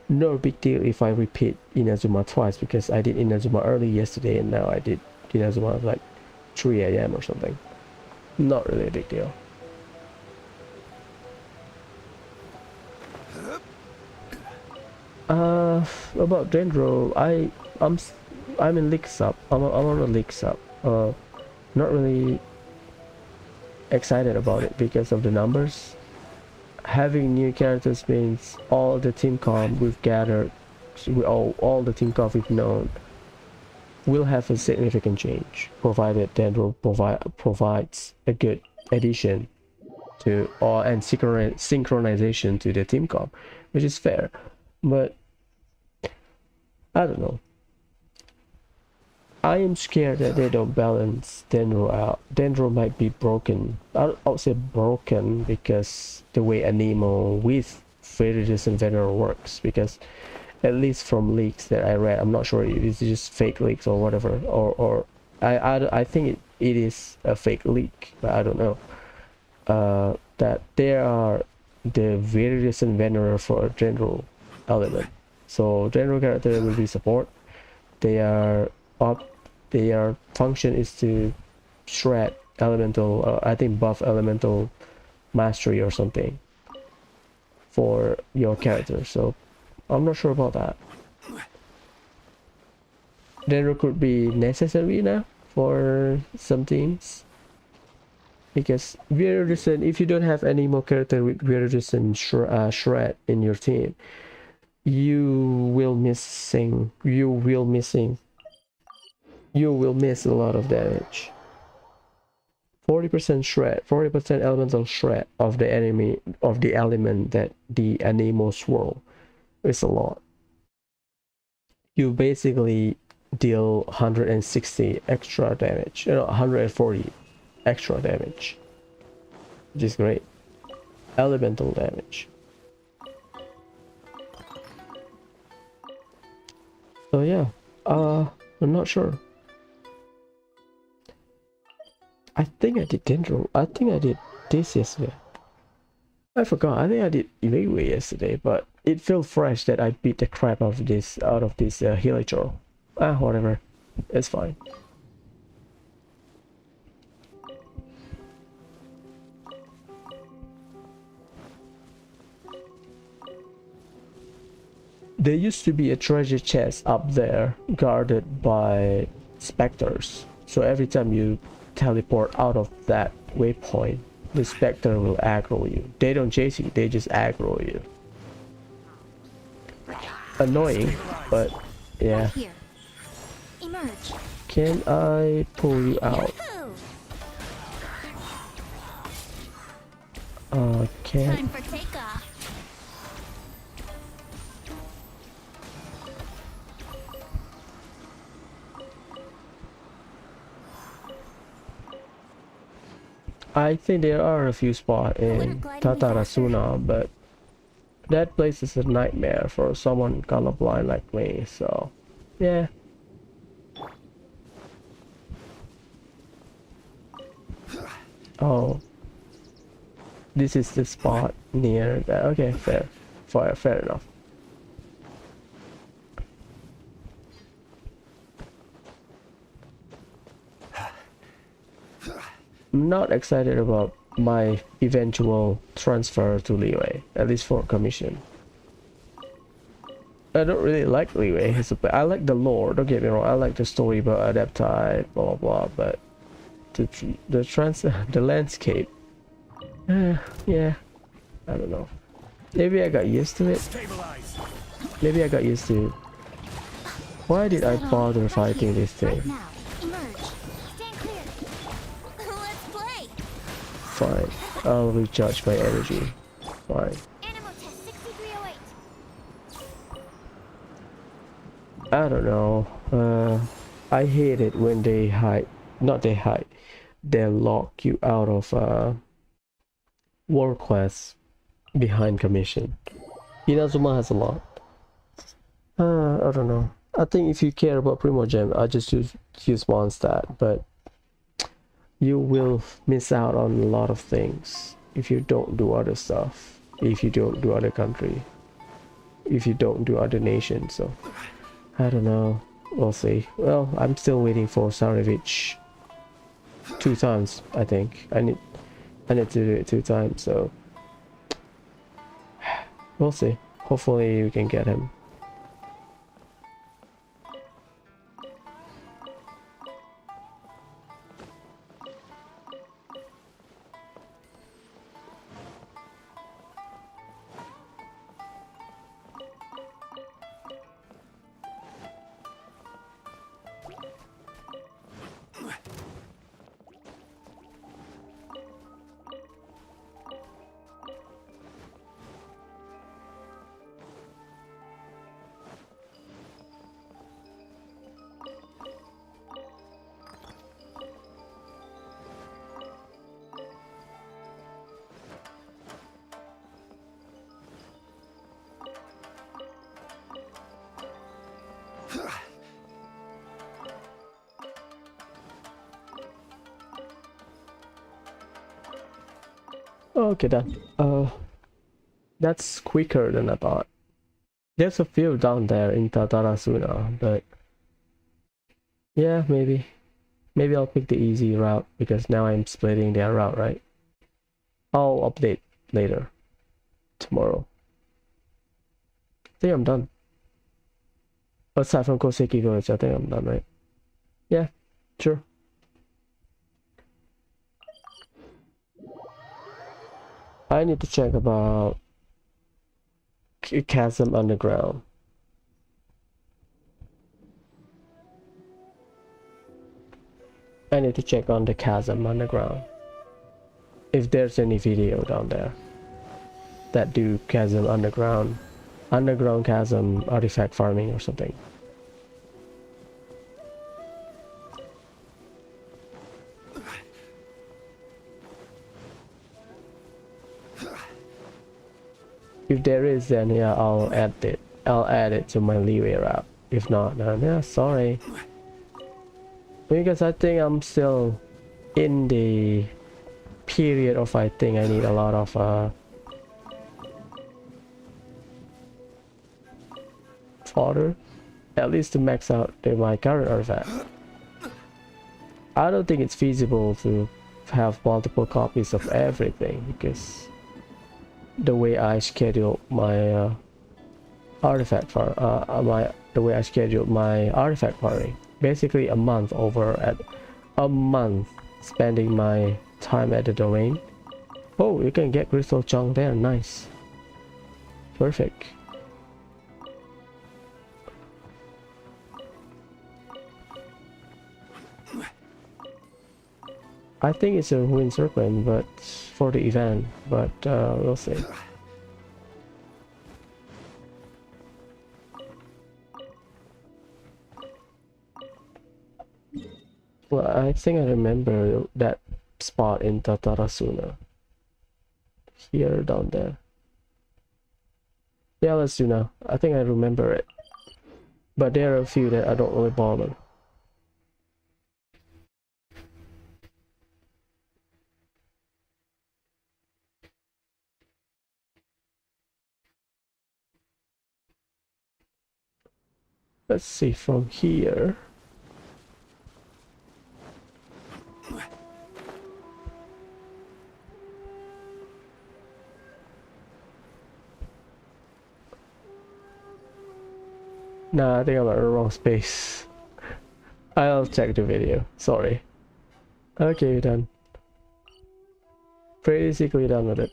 no big deal if I repeat Inazuma twice, because I did Inazuma early yesterday and now I did Inazuma at like 3 a.m. or something. Not really a big deal. About Dendro, I'm in League Sub. I'm on a League Sub. Not really excited about it because of the numbers. Having new characters means all the team comp we've gathered, all the team comp we've known, will have a significant change, provided Dendro provides a good addition to and synchronization to the team comp, which is fair. But I don't know. I am scared that they don't balance Dendro out. Dendro might be broken. I'll say broken because the way Anemo with Veritas and Veneral works. Because at least from leaks that I read, I'm not sure if it's just fake leaks or whatever. Or I think it is a fake leak, but I don't know. That there are the Veritas and Veneral for Dendro element. So Dendro character will be support. Their function is to shred elemental, I think buff elemental mastery or something for your character. So I'm not sure about that. Dendro could be necessary now for some teams, because Viridescent, if you don't have any more character with Viridescent shred in your team, you will miss a lot of damage. 40% shred, 40% elemental shred of the enemy, of the element that the Anemo swirl is a lot. You basically deal 160 extra damage, 140 extra damage, which is great. Elemental damage. So yeah, I'm not sure. I think I did Dendro. I think I did this yesterday. I forgot. I think I did Leeway yesterday, but it felt fresh that I beat the crap out of this Hilichurl. Whatever. It's fine. There used to be a treasure chest up there guarded by specters. So every time you teleport out of that waypoint, the specter will aggro you. They don't chase you, they just aggro you. Annoying, but yeah.
Right here. Emerge.
Can I pull you out? Can
Time for takeoff.
I think there are a few spots in Tatarasuna, but that place is a nightmare for someone colorblind like me, so yeah. Oh, this is the spot near that. Okay, fair enough. I'm not excited about my eventual transfer to Leeway, at least for commission. I don't really like Leeway. I like the lore, don't get me wrong, I like the story about Adepti, blah blah blah, but the landscape, yeah, I don't know. Maybe I got used to it. Maybe I got used to it. Why did I bother fighting this thing? Fine, I'll recharge my energy. Fine. I don't know. I hate it when they hide. Not they hide. They lock you out of world quests behind commission. Inazuma has a lot. I don't know. I think if you care about Primogem, I just use Mondstadt, but you will miss out on a lot of things if you don't do other stuff, if you don't do other country, if you don't do other nations. So I don't know. We'll see. Well, I'm still waiting for Sarevich 2 times. I think I need to do it 2 times. So we'll see. Hopefully we can get him. Okay, done. That's quicker than I thought. There's a few down there in Tatarasuna, but yeah, maybe I'll pick the easy route because now I'm splitting their route, right? I'll update later, tomorrow. I think I'm done. Aside from Koseki Village, I think I'm done, right? Yeah, sure. I need to check about Chasm Underground. I need to check on the Chasm Underground. If there's any video down there that do Chasm Underground Chasm artifact farming or something. If there is, then yeah, I'll add it to my leeway route. If not, then yeah, sorry. Because I think I'm still in the period of I think I need a lot of fodder, at least to max out my current artifact. I don't think it's feasible to have multiple copies of everything because the way I schedule my artifact farming, basically a month spending my time at the domain. Oh, you can get crystal chunk there, nice, perfect. I think it's a ruin serpent, but for the event, but we'll see. Well, I think I remember that spot in Tatarasuna. Here, down there. Yeah, let's do now. I think I remember it. But there are a few that I don't really bother. Let's see from here. Nah, I think I'm at the wrong space. I'll check the video. Sorry. Okay, done. Basically done with it.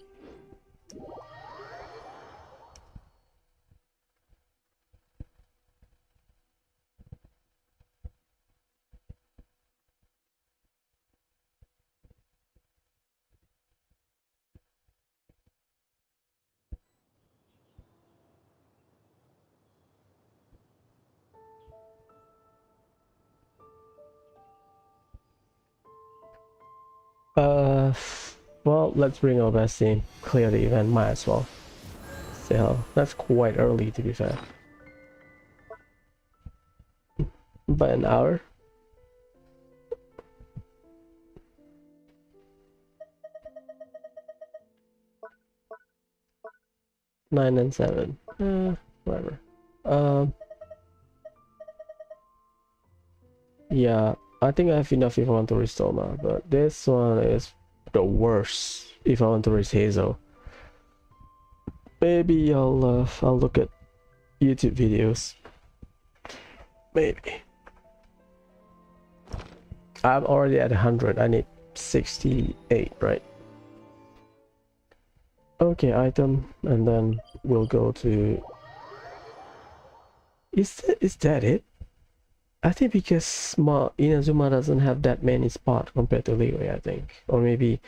Well, let's bring our best team. Clear the event, might as well. So that's quite early to be fair. By an hour. Nine and 7. Whatever. Yeah, I think I have enough if I want to reach Soma, but this one is the worst if I want to reach Hazel. Maybe I'll look at YouTube videos. Maybe. I'm already at 100. I need 68, right? Okay, item, and then we'll go to. Is that it? I think because Inazuma doesn't have that many spots compared to Liyue, I think, or maybe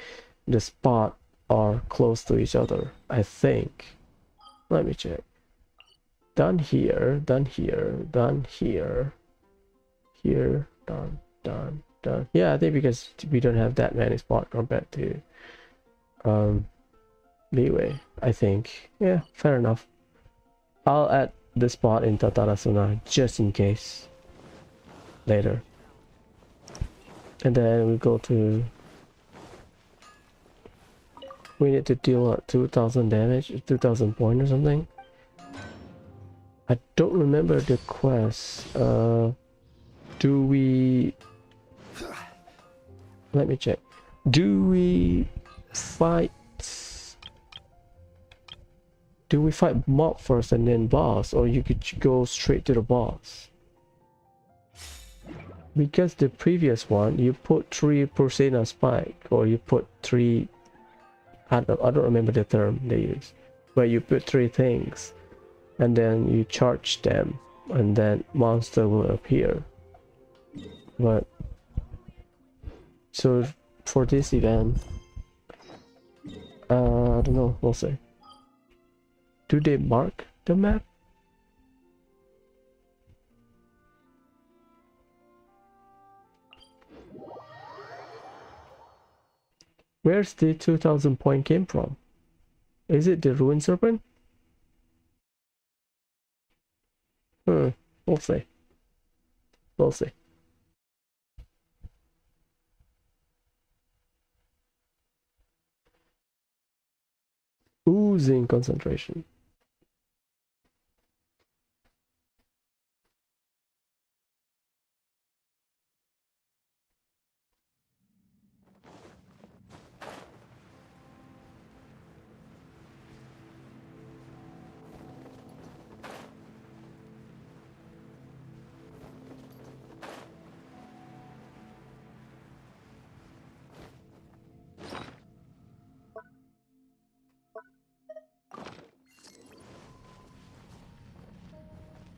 the spot are close to each other. I think. Let me check. Done here, done here, done here, here, done, done, done. Yeah, I think because we don't have that many spots compared to Liyue, I think. Yeah, fair enough. I'll add the spot in Tatarasuna just in case later. And then we go to. We need to deal 2000 damage, 2000 points or something. I don't remember the quest. Do we? Let me check. Do we fight? Do we fight mob first and then boss, or you could go straight to the boss? Because the previous one, you put 3 Persona spike, or you put 3. I don't remember the term they use, but you put 3 things, and then you charge them, and then monster will appear. But so for this event, I don't know. We'll see. Do they mark the map? Where's the 2000 point came from? Is it the Ruin Serpent? We'll see. We'll see. Oozing concentration.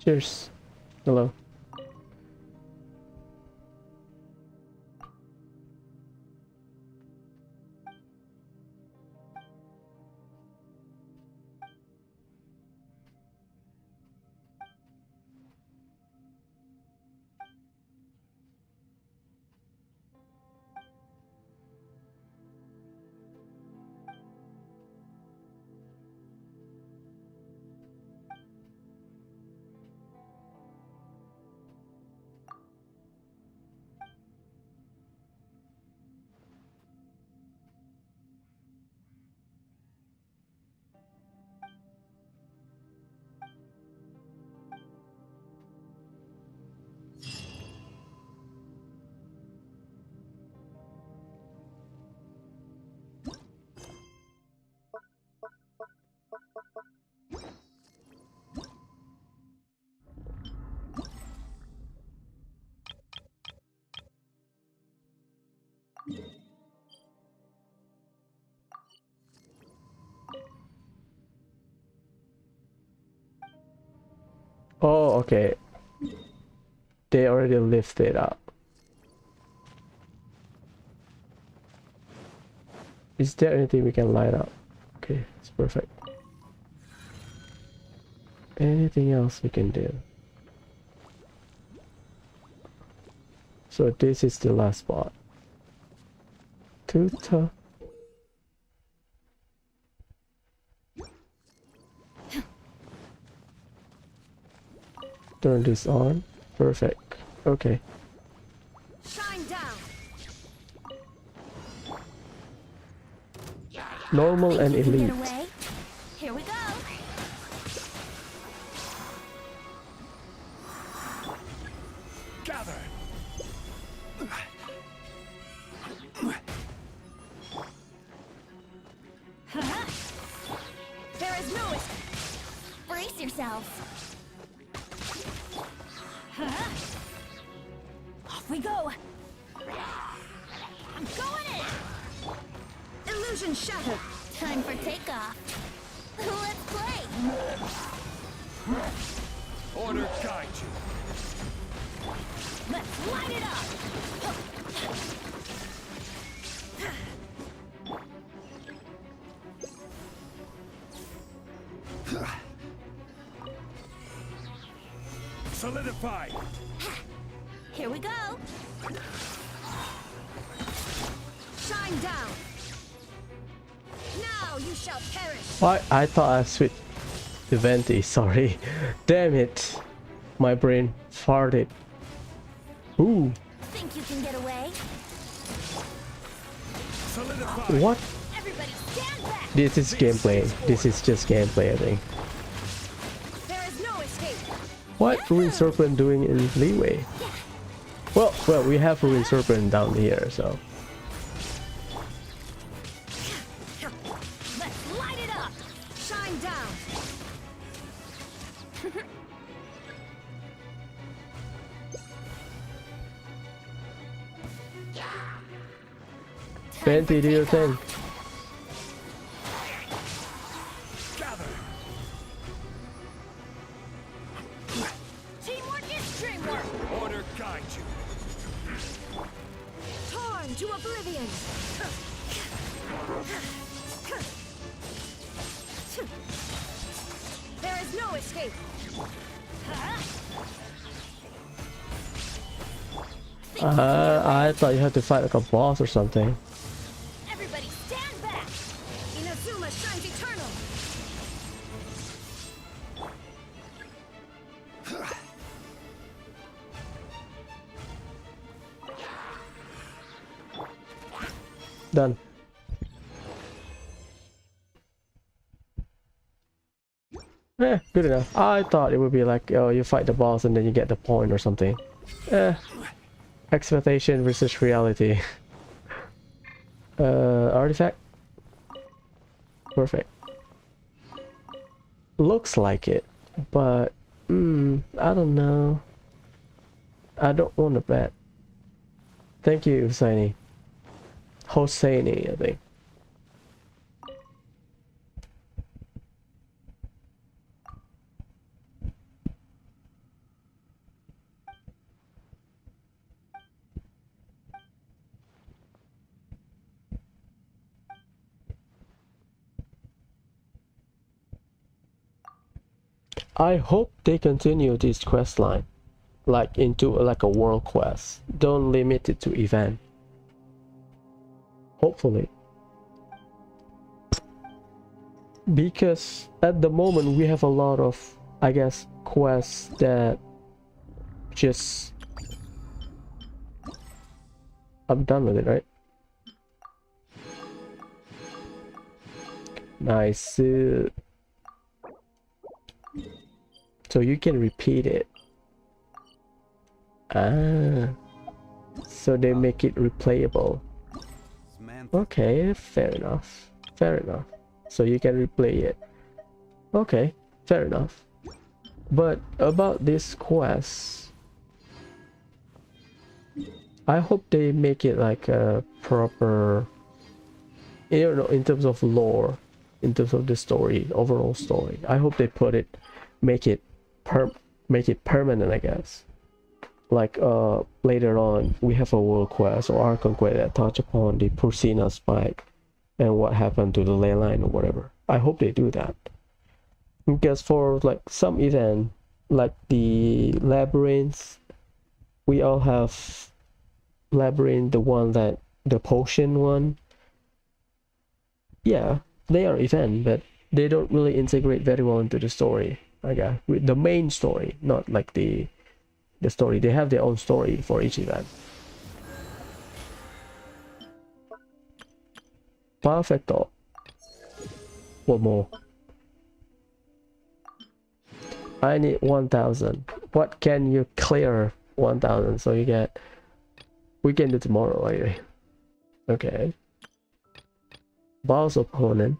Cheers. Hello. Oh, okay. They already lifted up. Is there anything we can light up? Okay, it's perfect. Anything else we can do? So this is the last spot. Tuta. Turn this on. Perfect. Okay.
Shine down.
Normal
Think
and
you can
elite.
get away? Here we go.
Gather.
There is no escape. Brace yourselves. Off we go. I'm going in.
Illusion shattered.
Time for takeoff. Let's play.
Order guide you.
Let's light it up.
Solidified.
Here we go.
Shine down. Now you shall perish.
Why? I thought I switched to Venti. Sorry. Damn it. My brain farted. Ooh.
Think you can get away?
Solidified.
What?
Everybody stand back.
This is gameplay. This is just gameplay, I think.
There is no escape.
What Ruin Serpent doing in Leeway? Well, we have Ruin Serpent down here, so.
Let's light it up.
Shine down.
Venti, do your thing.
Gather.
Teamwork is dreamwork.
Order guide you.
Torn to oblivion. There is no escape.
I thought you had to fight like a boss or something.
Everybody stand back.
Inazuma shines eternal.
Done. Good enough. I thought it would be like, oh, you fight the boss and then you get the point or something. Expectation versus reality. Artifact. Perfect. Looks like it, but I don't know. I don't want to bet. Thank you, Hosseini. Hosseini, I think. I hope they continue this quest line, like into like a world quest. Don't limit it to event. Hopefully. Because at the moment we have a lot of, I guess, quests that just... I'm done with it, right? Nice. So you can repeat it. So they make it replayable. Okay, fair enough. Fair enough. So you can replay it. Okay, fair enough. But about this quest, I hope they make it like a proper, you know, in terms of lore, in terms of the story, overall story. I hope they put it, make it permanent, I guess. Like later on we have a world quest or Archon quest that touch upon the Porcina spike and what happened to the ley line or whatever. I hope they do that, because for like some event like the labyrinth, we all have labyrinth, the one that the potion one. Yeah, they are event, but they don't really integrate very well into the story. Okay, with the main story, not like the story. They have their own story for each event. Perfecto. One more. I need 1,000. What can you clear 1,000? So you get. We can do tomorrow, anyway. Okay. Boss opponent.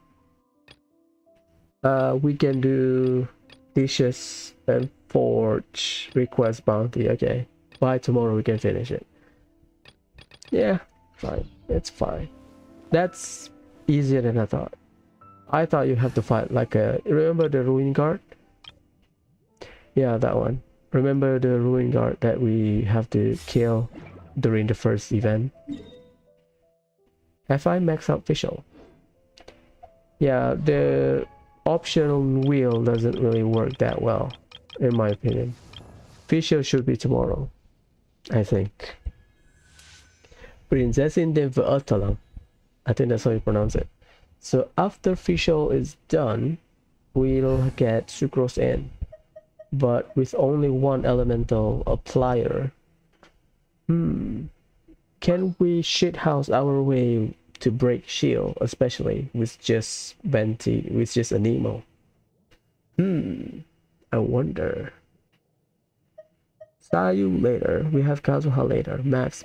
We can do dishes and forge request bounty. Okay. By tomorrow we can finish it. Yeah, fine. It's fine. That's easier than I thought. I thought you have to fight like a. Remember the ruin guard? Yeah, that one. Remember the ruin guard that we have to kill during the first event? Have I maxed out official? Yeah, the optional wheel doesn't really work that well, in my opinion. Official should be tomorrow, I think. Prinzessin de Vertalan. I think that's how you pronounce it. So after official is done, we'll get Sucrose in, but with only one elemental applier. Can we shithouse our way to break shield, especially with just Benti, with just a Nemo? I wonder. Sayu later. We have Kazuha later. Max.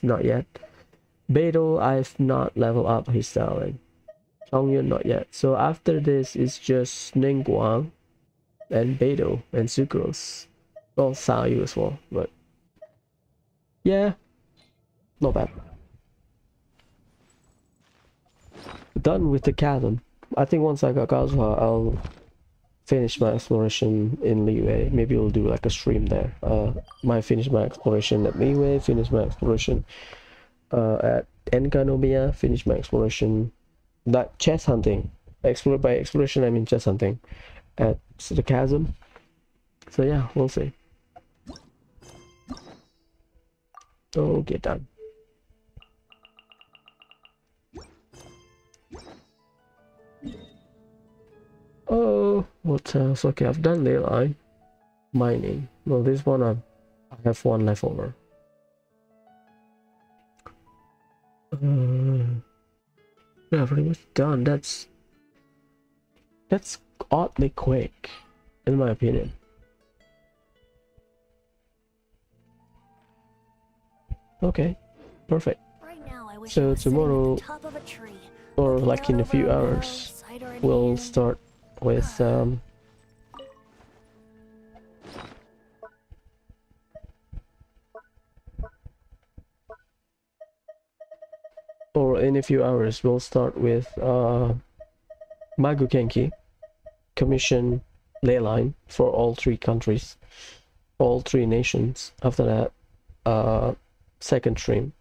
Not yet. Beidou, I've not leveled up his styling. Chongyun, not yet. So after this is just Ningguang and Beidou and Sucrose. Well, Sayu as well, but yeah, not bad. Done with the chasm. I think once I got Kazuha, I'll finish my exploration in Liyue. Maybe we'll do like a stream there. Finish my exploration at Liyue, finish my exploration at Enkanomiya, finish my exploration, that chest hunting. By exploration I mean chest hunting at the chasm. So yeah, we'll see. Okay, done. Oh, what else? Okay, I've done ley line. Mining. No, this one I have one left over. Yeah, pretty much done. That's oddly quick, in my opinion. Okay, perfect.
Right now, I wish
So
I was sitting at the
tomorrow,
top of a tree,
or
looking
like
out
in a
over
few
a
hours,
cider in
we'll
hand.
start with or in a few hours we'll start with Magukenki commission ley line for all three countries, all three nations. After that, second stream,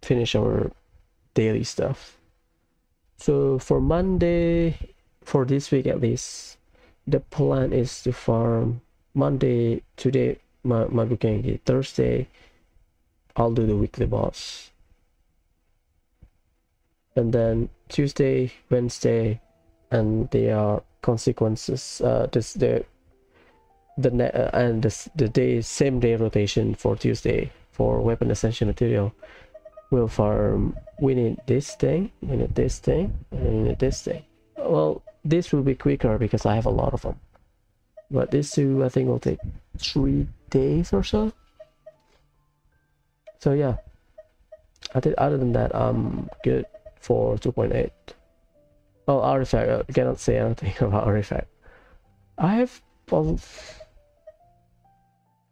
finish our daily stuff. So for Monday, for this week at least, the plan is to farm Monday, today Magukenki, Thursday I'll do the weekly boss, and then Tuesday, Wednesday, and the consequences, the day, same day rotation for Tuesday for weapon ascension material. We'll farm. We need this thing, we need this thing, and we need this thing. Well, this will be quicker because I have a lot of them, but these two I think will take 3 days or so. So yeah, I think other than that I'm good for 2.8. Oh, artifact, I cannot say anything about artifact. I have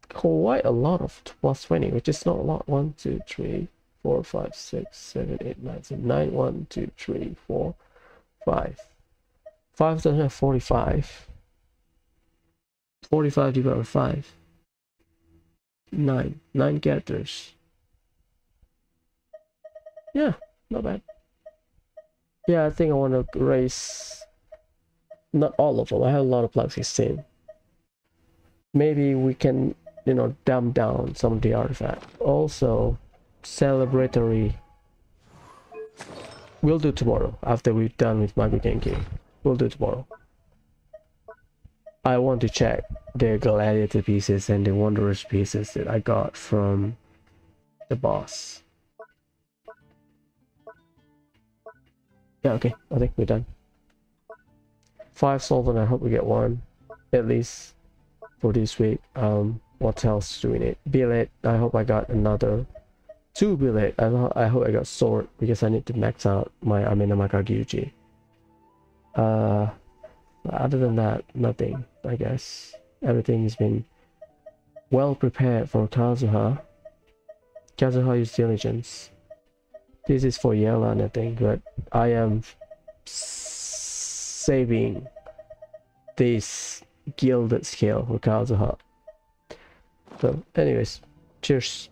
quite a lot of plus 20, which is not a lot. 1 2 3 4 5 6 7 8 9 10 9 1 2 3 4 5 5,45 45 divided by 5, 9 characters. Yeah, not bad. Yeah, I think I want to raise not all of them. I have a lot of plus 16. Maybe we can, dumb down some of the artifacts. Also, celebratory we'll do tomorrow after we're done with Magukenki. We'll do tomorrow. I want to check the gladiator pieces and the wanderers pieces that I got from the boss. Yeah, okay, I think we're done. 5 solvent, I hope we get 1 at least for this week. What else do we need? Billet, I hope I got another 2 billet. I hope I got sword because I need to max out my Amenamaka Gyuji. Other than that, nothing, I guess. Everything has been well prepared for Kazuha. Kazuha use diligence. This is for Yelan, I think, but I am saving this gilded scale for Kazuha. So, anyways, cheers.